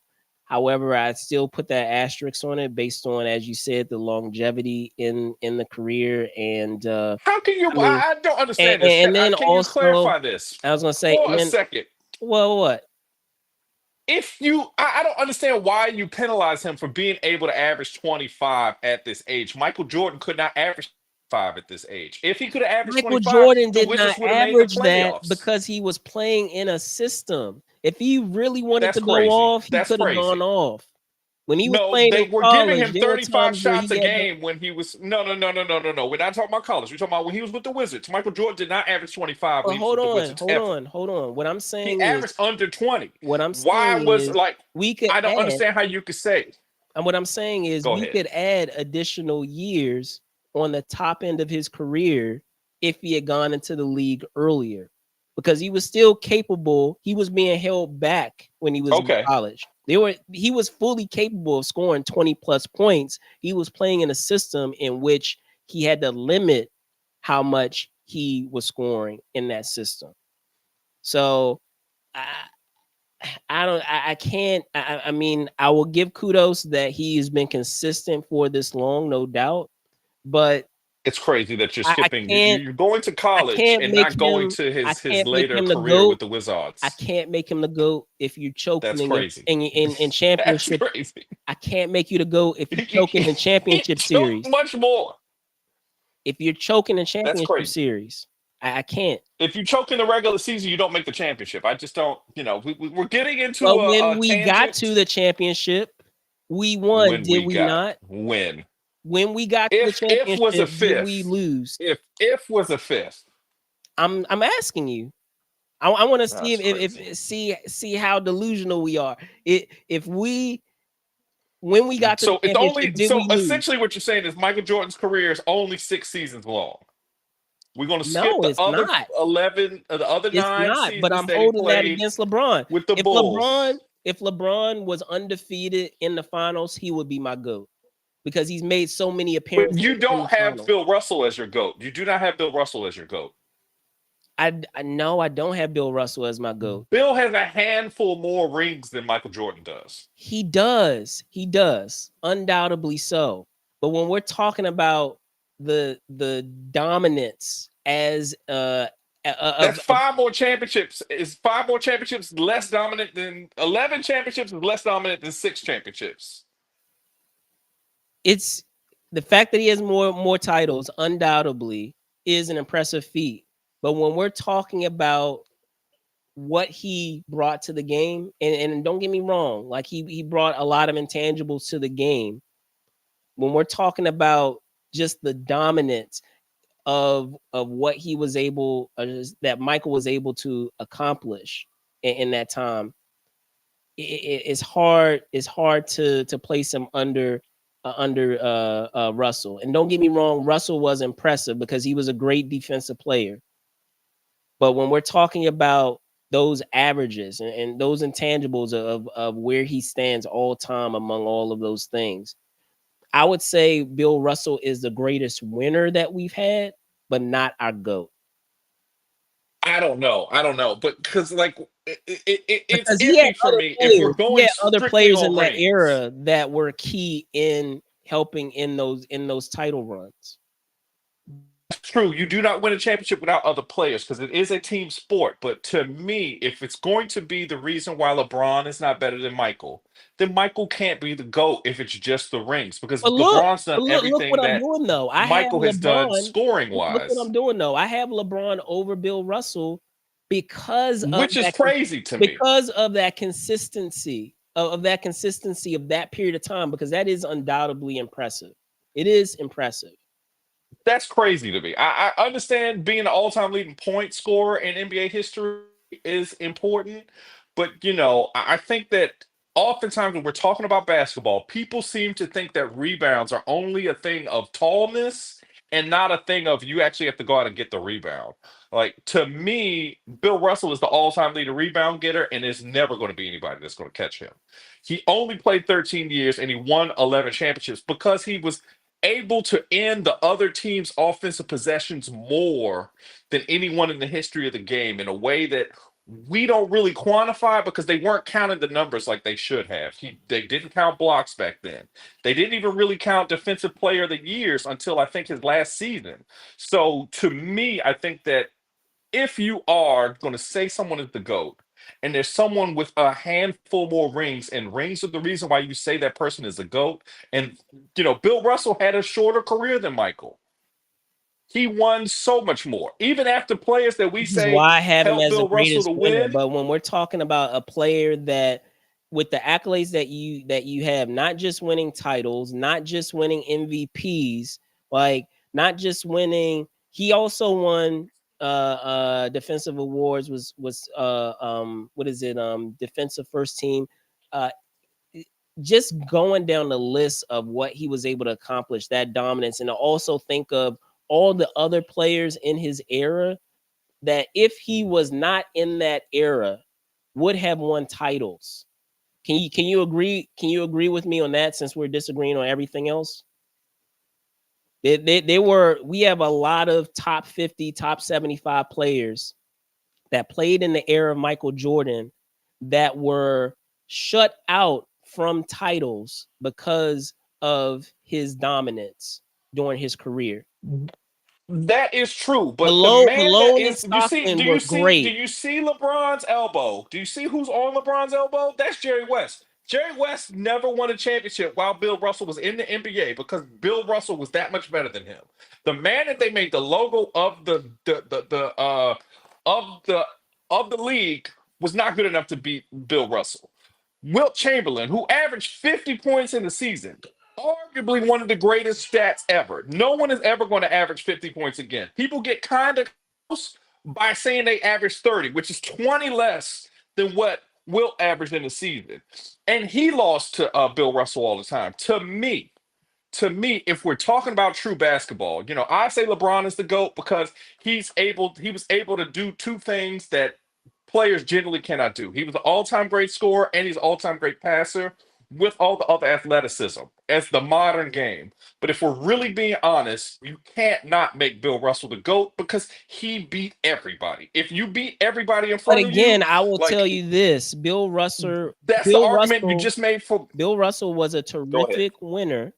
However, I still put that asterisk on it based on, as you said, the longevity in the career. And How can you? I mean, I don't understand this. and then Can you also, clarify this I was gonna say, for and a then, second? well, what? If I don't understand why you penalize him for being able to average 25 at this age. Michael Jordan could not average. at this age. If he could have averaged Michael 25, Jordan the did Wizards not would have made the average that playoffs. because he was playing in a system. If he really wanted That's to go crazy. off, he That's could have gone crazy. off. When he was No, playing they in were giving college, him there were 35 times where shots he a had to. game when he was no. We're not talking about college. We're talking about when he was with the Wizards. Michael Jordan did not average 25 when But he was hold with the on, Wizards hold ever. on, hold on. He averaged under 20. What I'm Why saying was is like we could I don't add understand how you could say. And what I'm saying is Go we ahead. could add additional years on the top end of his career if he had gone into the league earlier because he was still capable. He was being held back when he was in Okay. college. He was fully capable of scoring 20 plus points. He was playing in a system in which he had to limit how much he was scoring in that system. So I, I don't. I can't. I mean, I will give kudos that he has been consistent for this long, no doubt. But It's crazy that you're I skipping. can't. You're going to I college can't and make not going him. to I his can't make later him the career with goat. the I Wizards. can't make him the goat if you're choking That's crazy. in That's championship. crazy. I can't make you the goat if you're choking in He championship took series. much more. If you're choking in That's championship crazy. series, I can't. If you choke in the regular season, you don't make the championship. I just don't. We're getting into But when a we got to tangent. the championship, we won. When Did we we got not? when When we got to the if was a championship, did we fifth, lose? if was a fifth, I'm asking you. I want to see that's crazy. if see how delusional we are. If we when we got to the So it's only championship, did so we lose? essentially what you're saying is Michael Jordan's career is only 6 seasons long. We're going to skip No, the it's other not. 11, the other It's nine not. But seasons I'm that he holding that played against LeBron. with the If LeBron Bulls. if LeBron was undefeated in the finals, he would be my goat because he's made so many But appearances you in don't the have finals. Bill Russell as your GOAT. You do not have Bill Russell as your GOAT. I know I don't have Bill Russell as my goat. Bill has a handful more rings than Michael Jordan does. He does. He does. Undoubtedly so. But when we're talking about the dominance as That's of five more championships. Is five more championships less dominant than 11 championships is less dominant than 6 championships? it's the fact that he has more titles undoubtedly is an impressive feat. But when we're talking about what he brought to the game, and don't get me wrong, like he brought a lot of intangibles to the game. When we're talking about just the dominance of what he was able that Michael was able to accomplish in that time. It's hard to place him under Russell. And don't get me wrong, Russell was impressive because he was a great defensive player. But when we're talking about those averages and those intangibles of where he stands all time among all of those things, I would say Bill Russell is the greatest winner that we've had, but not our GOAT. I don't know. I don't know. But because, like, it's Because iffy for me if we're he going had other strictly players in on that rings. era that were key in helping in those title runs. That's true. You do not win a championship without other players because it is a team sport. But to me, if it's going to be the reason why LeBron is not better than Michael, then Michael can't be the GOAT if it's just the rings because But look, LeBron's done look what everything I'm that doing though. I have Michael has done LeBron. scoring Look what wise, I'm doing though. I have LeBron over Bill Russell because of which is crazy to me. that consistency of that consistency of that period of time because that is undoubtedly impressive. It is impressive. That's crazy to me. I understand being an all-time leading point scorer in NBA history is important, but I think that oftentimes when we're talking about basketball, people seem to think that rebounds are only a thing of tallness and not a thing of you actually have to go out and get the rebound. Like to me, Bill Russell is the all-time leading rebound getter, and there's never going to be anybody that's going to catch him. He only played 13 years and he won 11 championships because he was able to end the other team's offensive possessions more than anyone in the history of the game in a way that we don't really quantify because they weren't counting the numbers like they should have. They didn't count blocks back then. They didn't even really count defensive player of the years until I think his last season. So to me, I think that if you are going to say someone is the GOAT, and there's someone with a handful more rings, and rings are the reason why you say that person is the GOAT. And Bill Russell had a shorter career than Michael. He won so much more. Even after players that we This is say why I have him helped as the Bill Russell to greatest winner. win, But when we're talking about a player that, with the accolades that you have, not just winning titles, not just winning MVPs, like not just winning, he also won defensive awards, was what is it, defensive first team, uh just going down the list of what he was able to accomplish, that dominance, and to also think of all the other players in his era that if he was not in that era would have won titles. Can you agree? Can you agree with me on that? Since we're disagreeing on everything else, they were. We have a lot of top 50, top 75 players that played in the era of Michael Jordan that were shut out from titles because of his dominance during his career. that is true. But the Below man that Malone and is, you see, Stockton were do great. you see LeBron's elbow? Do you see who's on LeBron's elbow? That's Jerry West. Jerry West never won a championship while Bill Russell was in the NBA because Bill Russell was that much better than him. The man that they made the logo of the of the of the league was not good enough to beat Bill Russell. Wilt Chamberlain, who averaged 50 points in the season, arguably one of the greatest stats ever. No one is ever going to average 50 points again. People get kind of close by saying they averaged 30, which is 20 less than what Wilt averaged in the season. And he lost to Bill Russell all the time. To me, if we're talking about true basketball, I say LeBron is the GOAT because he was able to do two things that players generally cannot do. He was an all-time great scorer and he's an all-time great passer with all the other athleticism as the modern game. But if we're really being honest, you can't not make Bill Russell the GOAT because he beat everybody. If you beat everybody in But front of you, again, I will tell like you this: Bill Russell, that's the Bill argument you Russell, just made for. Bill Russell was a Go ahead. terrific winner.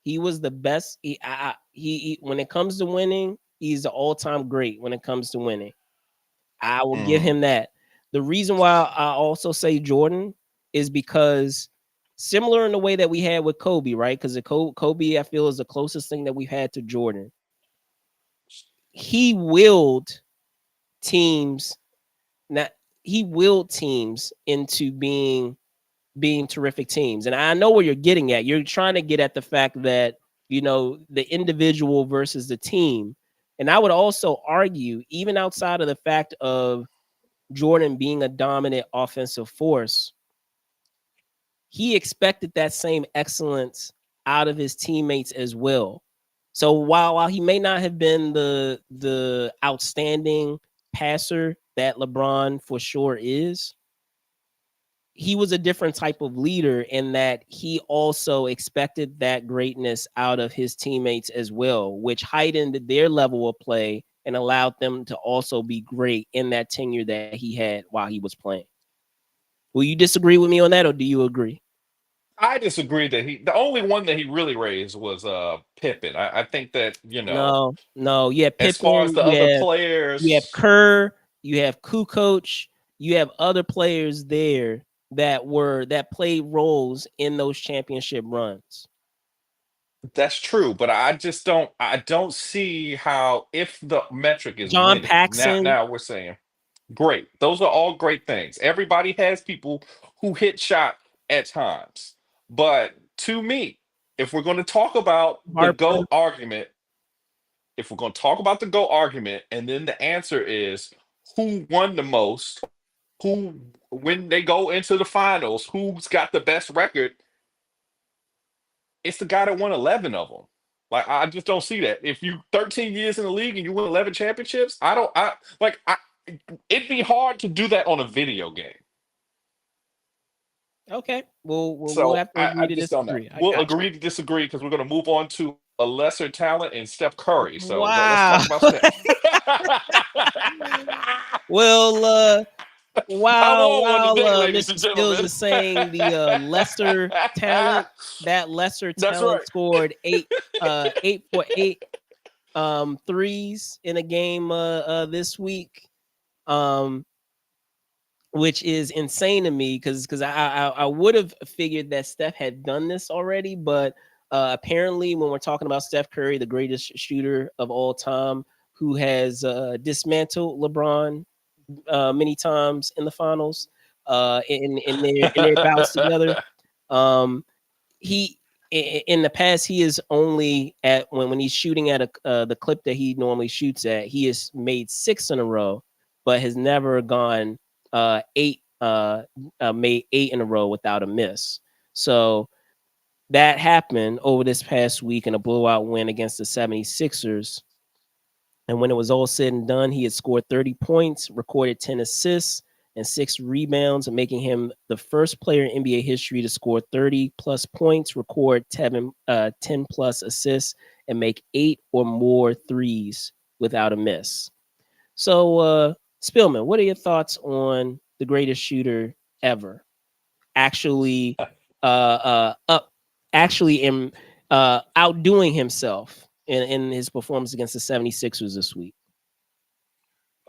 He was the best. When it comes to winning, he's the all-time great when it comes to winning. I will give Mhm. him that. The reason why I also say Jordan is because similar in the way that we had with Kobe, right? Because Kobe, I feel, is the closest thing that we've had to Jordan. He willed teams, not he willed teams into being terrific teams. And I know where you're getting at. You're trying to get at the fact that, the individual versus the team. And I would also argue, even outside of the fact of Jordan being a dominant offensive force, he expected that same excellence out of his teammates as well. So while he may not have been the outstanding passer that LeBron for sure is, he was a different type of leader in that he also expected that greatness out of his teammates as well, which heightened their level of play and allowed them to also be great in that tenure that he had while he was playing. Will you disagree with me on that, or do you agree? I disagree that the only one that he really raised was Pippen. I think that, No, no. You have as far as Pippen, the other you have players, Kerr, you have Kukoc, you have other players there that played roles in those championship runs. that's true, but I don't see how, if the metric is John winning. Now Paxson, now we're saying great. Those are all great things. Everybody has people who hit shot at times. But to me, if we're going to talk about the Harper, GOAT argument, if we're going to talk about the GOAT argument, and then the answer is who won the most, who, when they go into the finals, who's got the best record, it's the guy that won 11 of them. Like, I just don't see that. If you 13 years in the league and you win 11 championships, I don't I like I it'd be hard to do that on a video game. okay. We'll So have to I agree to just don't know. disagree. I We'll got you. agree to disagree because we're going to move on to a lesser talent in Steph Curry. So let's Wow. talk about Steph. Well, I'm while on one while today, ladies Mr. and Stills gentlemen. is saying the lesser talent, that lesser That's talent right. scored 8 for 8 threes in a game this week. Um which is insane to me because I would have figured that Steph had done this already, but Apparently, when we're talking about Steph Curry, the greatest shooter of all time, who has dismantled LeBron many times in the finals, in their bouts together. Um, he in the past he is only at when he's shooting at the clip that he normally shoots at. He has made 6 in a row, but has never gone eight made 8 in a row without a miss. So that happened over this past week in a blowout win against the 76ers. And when it was all said and done, he had scored 30 points, recorded 10 assists, and 6 rebounds, making him the first player in NBA history to score 30 plus points, record 10 plus assists, and make 8 or more threes without a miss. So, Spillman, what are your thoughts on the greatest shooter ever? Actually, up, actually, in outdoing himself in his performance against the 76ers this week.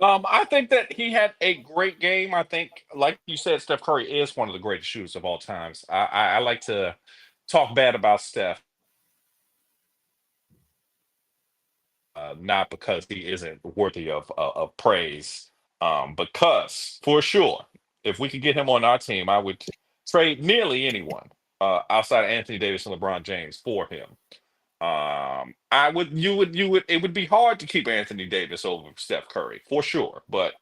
I think that he had a great game. I think, like you said, Steph Curry is one of the greatest shooters of all times. I like to talk bad about Steph, not because he isn't worthy of praise, because for sure, if we could get him on our team, I would trade nearly anyone outside of Anthony Davis and LeBron James for him. I would, you would, it would be hard to keep Anthony Davis over Steph Curry for sure, but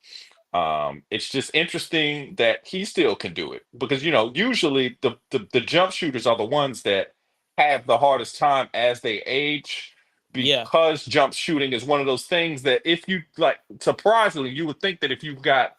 it's just interesting that he still can do it because usually the jump shooters are the ones that have the hardest time as they age Yeah, because jump shooting is one of those things that if you like surprisingly you would think that if you've got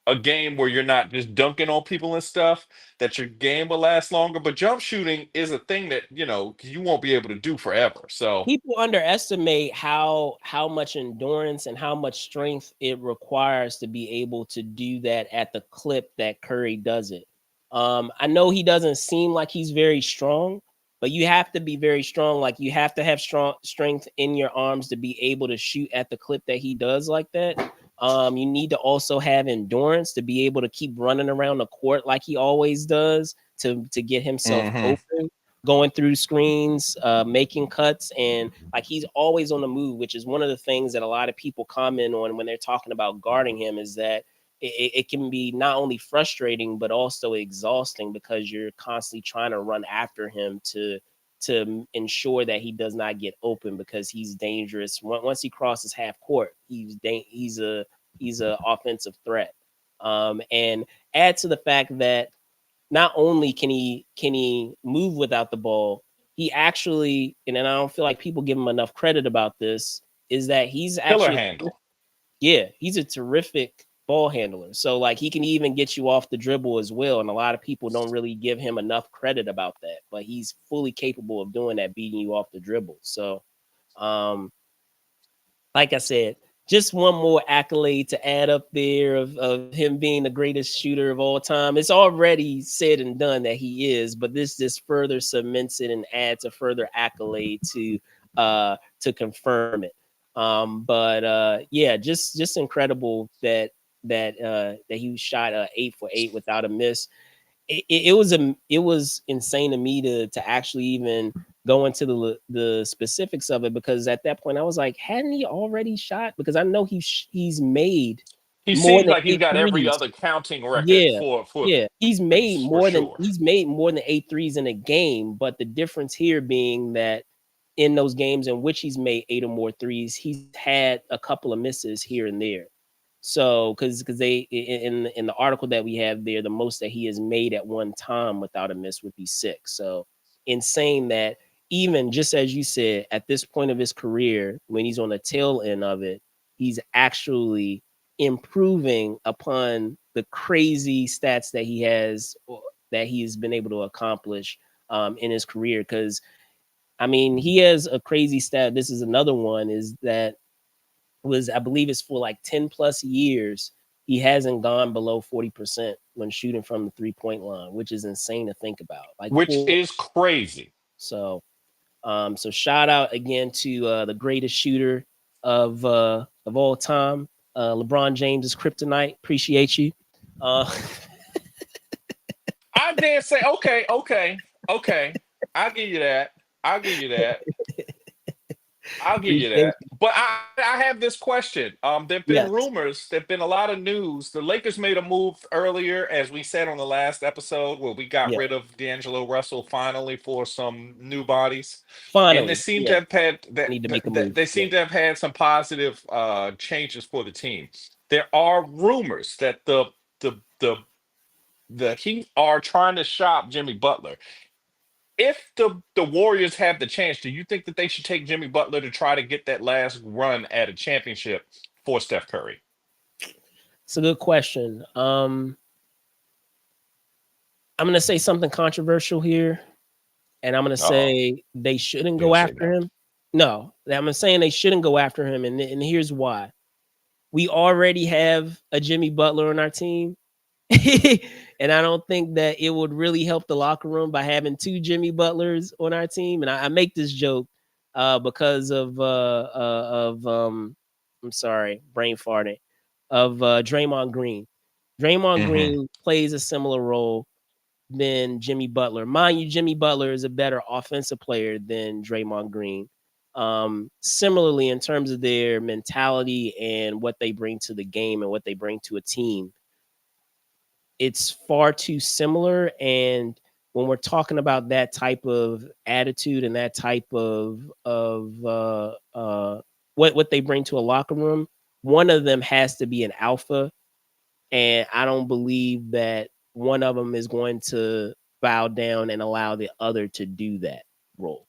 a game where you're not just dunking on people and stuff that your game will last longer, but jump shooting is a thing that you won't be able to do forever. So people underestimate how much endurance and how much strength it requires to be able to do that at the clip that Curry does it. I know he doesn't seem like he's very strong, but you have to be very strong. Like you have to have strong strength in your arms to be able to shoot at the clip that he does like that. You need to also have endurance to be able to keep running around the court like he always does to get himself mhm. open, going through screens, making cuts, and like he's always on the move, which is one of the things that a lot of people comment on when they're talking about guarding him is that it can be not only frustrating but also exhausting because you're constantly trying to run after him to ensure that he does not get open because he's dangerous. Once he crosses half court, he's a offensive threat. And add to the fact that not only can he move without the ball, he actually, and I don't feel like people give him enough credit about this, is that he's Killer actually, handle. yeah, he's a terrific ball handler. So like he can even get you off the dribble as well. And a lot of people don't really give him enough credit about that. But he's fully capable of doing that, beating you off the dribble. So um like I said, just one more accolade to add up there of him being the greatest shooter of all time. It's already said and done that he is, but this just further cements it and adds a further accolade to confirm it. But yeah, just incredible that he shot 8 for 8 without a miss. It was insane to me to actually even go into the specifics of it because at that point I was like, hadn't he already shot? Because I know he's made He more seems than like he's eight got every threes. other counting record Yeah, for yeah, threes for sure. he's made more than 8 threes in a game. But the difference here being that in those games in which he's made 8 or more threes, he's had a couple of misses here and there. So, because they in the article that we have there, the most that he has made at one time without a miss would be 6. So, in saying that, even just as you said, at this point of his career, when he's on the tail end of it, he's actually improving upon the crazy stats that he has that he's been able to accomplish in his career. Because I mean, he has a crazy stat. This is another one is that was I believe it's for like 10 plus years. He hasn't gone below 40% when shooting from the 3 point line, which is insane to think about. Like Which four. is crazy. So so shout out again to the greatest shooter of all time. LeBron James is kryptonite. Appreciate you. Uh I dare say, okay, okay, okay. I'll give you that. I'll give you that. I'll give you Appreciate that. you. But I have this question. There've been Yes. rumors, there've been a lot of news. The Lakers made a move earlier, as we said on the last episode, where we got Yeah. rid of D'Angelo Russell finally for some new bodies. And they Finally. seem to Yeah. have had Need to make a move. they Yeah. seem to have had some positive changes for the team. There are rumors that the the Heat are trying to shop Jimmy Butler. If the Warriors have the chance, do you think that they should take Jimmy Butler to try to get that last run at a championship for Steph Curry? It's a good question. I'm gonna say something controversial here, and I'm gonna Uh-oh. say they shouldn't You're gonna go say after no. him. No, I'm saying they shouldn't go after him, and here's why. We already have a Jimmy Butler on our team. And I don't think that it would really help the locker room by having two Jimmy Butlers on our team. And I make this joke because of I'm sorry, brain farting, of Draymond Green. Draymond Hmm. Green plays a similar role than Jimmy Butler. Mind you, Jimmy Butler is a better offensive player than Draymond Green. Similarly, in terms of their mentality and what they bring to the game and what they bring to a team, it's far too similar. And when we're talking about that type of attitude and that type of what they bring to a locker room, one of them has to be an alpha, and I don't believe that one of them is going to bow down and allow the other to do that role.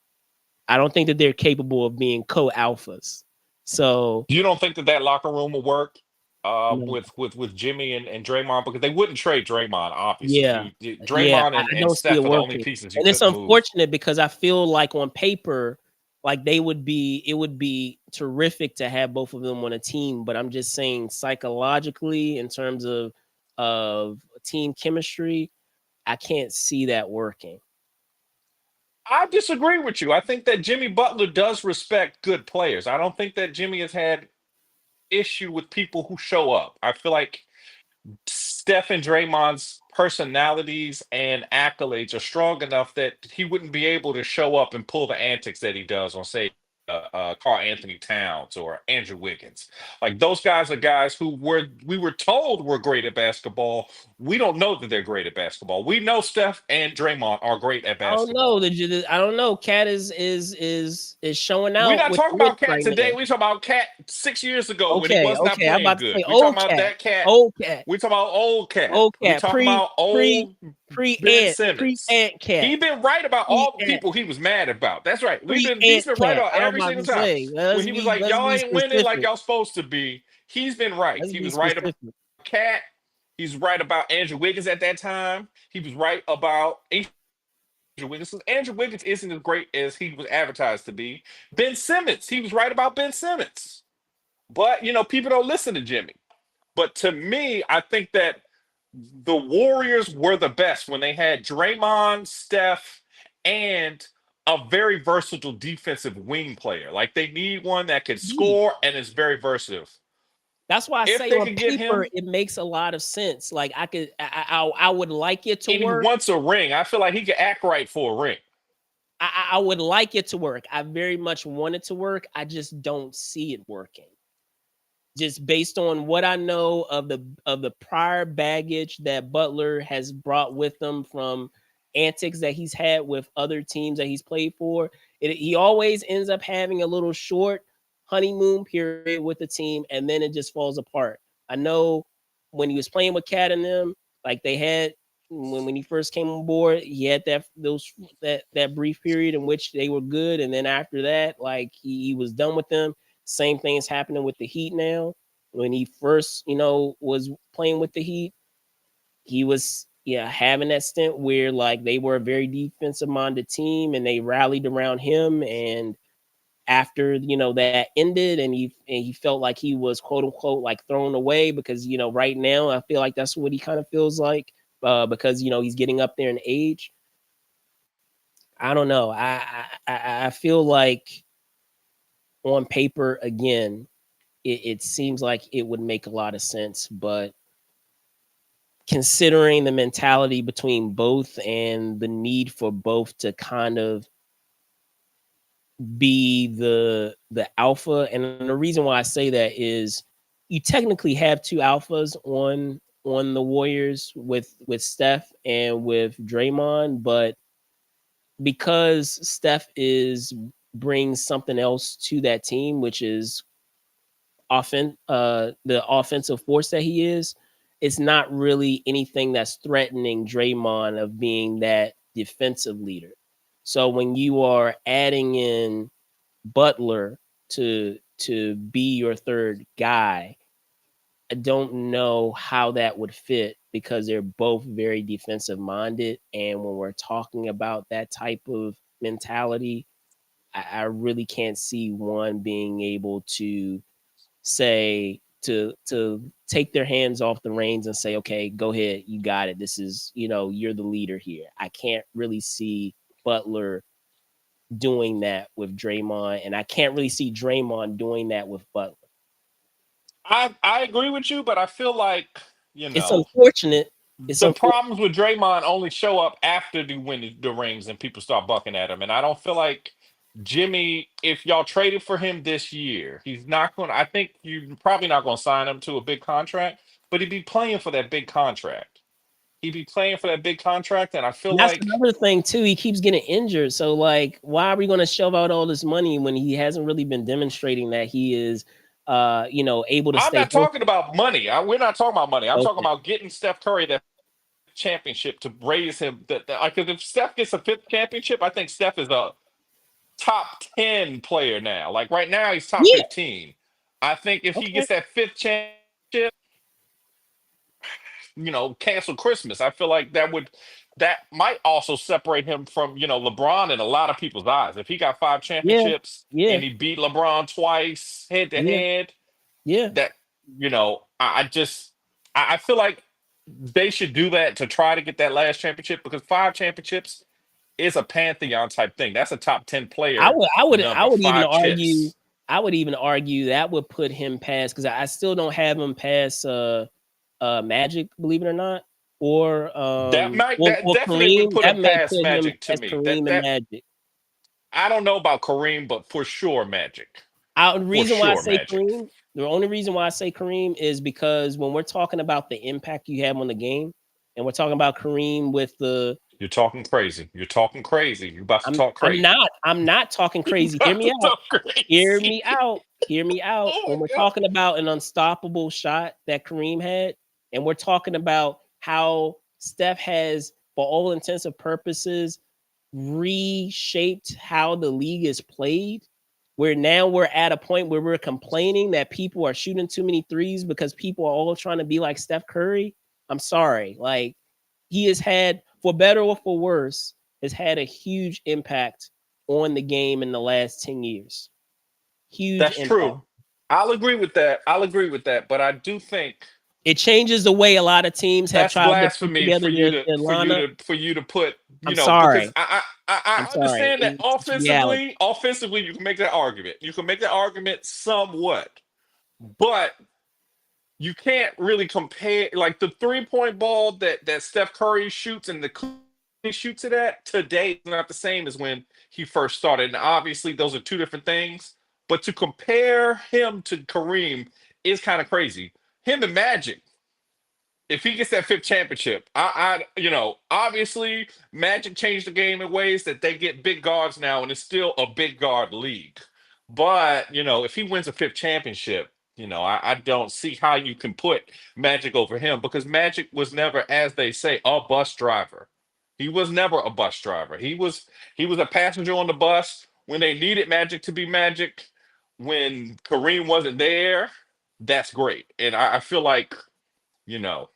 I don't think that they're capable of being co-alphas. So You don't think that that locker room will work no, with Jimmy and Draymond, because they wouldn't trade Draymond. Obviously, yeah, yeah, Draymond I and don't see it Steph are the only working, pieces you and it's couldn't move. unfortunate because I feel like on paper, like they would be, it would be terrific to have both of them on a team. But I'm just saying psychologically, in terms of team chemistry, I can't see that working. I disagree with you. I think that Jimmy Butler does respect good players. I don't think that Jimmy has had issue with people who show up. I feel like Steph and Draymond's personalities and accolades are strong enough that he wouldn't be able to show up and pull the antics that he does on, say, Carl Anthony Towns or Andrew Wiggins. Like, those guys are guys who we were told were great at basketball. We don't know that they're great at basketball. We know Steph and Draymond are great at I don't know. basketball. I don't know. Cat is showing We're out not with talking the about Knicks Cat right today. now. We talking about Cat 6 years ago when he Okay, was not okay. I'm playing about to good. say We talking old about cat, that Cat. old cat, We talking about old Cat. old We cat. talking about Pre old pre Ben pre Simmons. ant cat, He been right about pre all the ant people he was mad about. That's right. pre He's ant been right cat. about I'm every about single to time. say When he was like, let's y'all be ain't winning like specific. y'all supposed to be. He's been right. Let's He be was right about specific. Cat. He's right about Andrew Wiggins at that time. He was right about Andrew Wiggins. Andrew Wiggins isn't as great as he was advertised to be. Ben Simmons. He was right about Ben Simmons. But people don't listen to Jimmy. But to me, I think that the Warriors were the best when they had Draymond, Steph, and a very versatile defensive wing player. Like, they need one that can Indeed. score and is very versatile. That's why I If say they on could get paper him, it makes a lot of sense. Like I would like it to and he work. wants a ring, I feel like he could act right for a ring. I would like it to work. I very much want it to work. I just don't see it working. Just based on what I know of the prior baggage that Butler has brought with him from antics that he's had with other teams that he's played for, he always ends up having a little short honeymoon period with the team, and then it just falls apart. I know when he was playing with Cat and them, like they had when he first came on board, he had that brief period in which they were good, and then after that, like he was done with them. Same thing is happening with the Heat now. When he first, was playing with the Heat, he was having that stint where like they were a very defensive minded team and they rallied around him. And after that ended, and he felt like he was quote unquote like thrown away because right now I feel like that's what he kind of feels like because he's getting up there in age. I don't know. I feel like on paper again it seems like it would make a lot of sense, but considering the mentality between both and the need for both to kind of be the alpha. And the reason why I say that is you technically have two alphas on the Warriors with Steph and with Draymond, but because Steph is brings something else to that team, which is the offensive force that he is, it's not really anything that's threatening Draymond of being that defensive leader. So when you are adding in Butler to be your third guy, I don't know how that would fit because they're both very defensive minded. And when we're talking about that type of mentality, I really can't see one being able to say to take their hands off the reins and say, okay, go ahead, you got it. This is, you're the leader here. I can't really see Butler doing that with Draymond, and I can't really see Draymond doing that with Butler. I agree with you, but I feel like, you It's know, unfortunate. It's the unfortunate. problems with Draymond only show up after they win the rings and people start bucking at him. And I don't feel like Jimmy, if y'all traded for him this year, he's not going to, I think you're probably not going to sign him to a big contract, but he'd be playing for that big contract. He'd be playing for that big contract. And I feel That's like another thing too. He keeps getting injured. So like, why are we going to shove out all this money when he hasn't really been demonstrating that he is, able to I'm stay not healthy? talking about money. We're not talking about money. I'm talking Okay. about getting Steph Curry that championship to raise him. Like, if Steph gets a fifth championship, I think Steph is a top 10 player now. Like right now, he's top Yeah. 15. I think if he Okay. gets that fifth championship, cancel Christmas. I feel like that might also separate him from, LeBron in a lot of people's eyes. If he got five Yeah. championships Yeah. and he beat LeBron twice head to Yeah. head, Yeah. that, I just I feel like they should do that to try to get that last championship because five championships is a pantheon type thing. That's a top 10 I player would I would I number. would even Five argue chips. I would even argue that would put him past because I still don't have him past Magic, believe it or not, or That definitely would Kareem. put That him may past put him Magic to past me. Kareem and Magic. I don't know about Kareem, but for sure Magic. The For reason why I sure say Magic. Kareem, the only reason why I say Kareem is because when we're talking about the impact you have on the game, and we're talking about Kareem with the You're talking crazy. You're talking crazy. You're about to I'm talk I'm crazy. not I'm not talking You're crazy. Hear about me to out. talk Hear crazy. me out. Hear me out. Oh When we're my god. talking about an unstoppable shot that Kareem had, and we're talking about how Steph has, for all intents and purposes, reshaped how the league is played. Where now we're at a point where we're complaining that people are shooting too many threes because people are all trying to be like Steph Curry. I'm sorry. Like he has had, for better or for worse, has had a huge impact on the game in the last 10 years. Huge That's impact. true. I'll agree with that. I'll agree with that. But I do think It changes the way a lot of teams have that's tried to put blasphemy together for you to their for you lineup. to for you to put, I'm because sorry. I'm I sorry. understand that It's reality. offensively you can make that argument. You can make that argument somewhat. But you can't really compare like the 3-point ball that Steph Curry shoots and the Cleveland shoots it at today is not the same as when he first started. And obviously those are two different things. But to compare him to Kareem is kind of crazy. Him and Magic, if he gets that fifth championship, obviously Magic changed the game in ways that they get big guards now, and it's still a big guard league. But if he wins a fifth championship, I don't see how you can put Magic over him because Magic was never, as they say, a bus driver. He was never a bus driver. He was a passenger on the bus when they needed Magic to be Magic. When Kareem wasn't there, that's great, and I feel like you know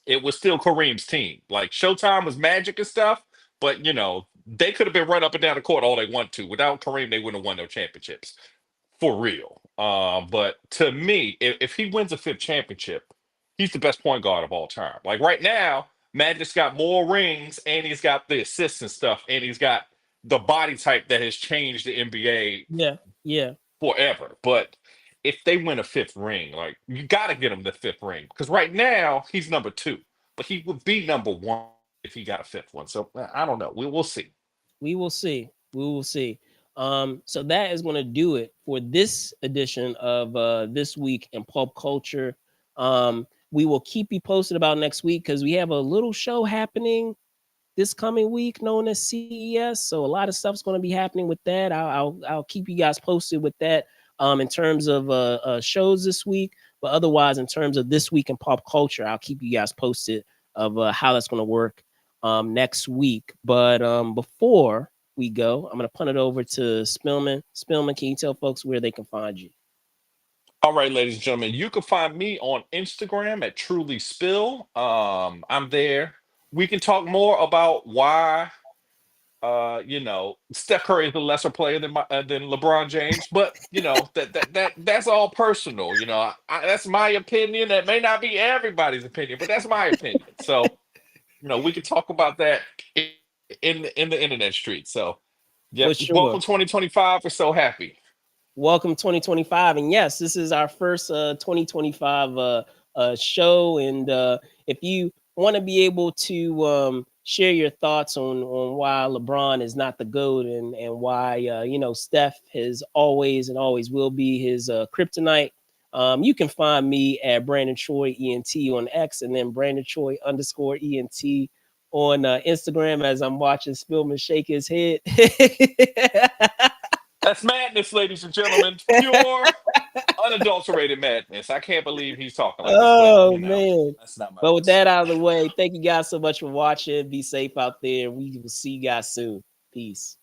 it was still Kareem's team. Like Showtime was Magic and stuff, but they could have been run up and down the court all they want to. Without Kareem, they wouldn't have won no championships for real. But to me, if he wins a fifth championship, he's the best point guard of all time. Like right now, Magic's got more rings and he's got the assists and stuff, and he's got the body type that has changed the NBA Yeah. Yeah. forever. But if they win a fifth ring, like you got to get him the fifth ring because right now he's number two, but he would be number one if he got a fifth one. So I don't know. We'll see. We will see. We will see. So that is going to do it for this edition of This Week in Pulp Culture. We will keep you posted about next week because we have a little show happening this coming week known as CES. So a lot of stuff's going to be happening with that. I'll keep you guys posted with that in terms of shows this week. But otherwise, in terms of This Week in Pop Culture, I'll keep you guys posted of how that's going to work next week. But before we go, I'm going to punt it over to Spillman. Spillman, can you tell folks where they can find you? All right, ladies and gentlemen, you can find me on Instagram at Truly Spill. I'm there. We can talk more about why Steph Curry is a lesser player than LeBron James, but that's all personal. That's my opinion. That may not be everybody's opinion, but that's my opinion. So we can talk about that in the internet street. So, For yep. sure. Welcome 2025. We're so happy. Welcome 2025. And yes, this is our first 2025 show. And if you want to be able to share your thoughts on why LeBron is not the GOAT, and why, Steph has always and always will be his kryptonite, you can find me at Brandon Choi ENT on X, and then Brandon Choi underscore ENT on Instagram, as I'm watching Spillman shake his head. That's madness, ladies and gentlemen. Pure, unadulterated madness. I can't believe he's talking like this, but Oh man. that's not my But with voice. that out of the way, thank you guys so much for watching. Be safe out there. We will see you guys soon. Peace.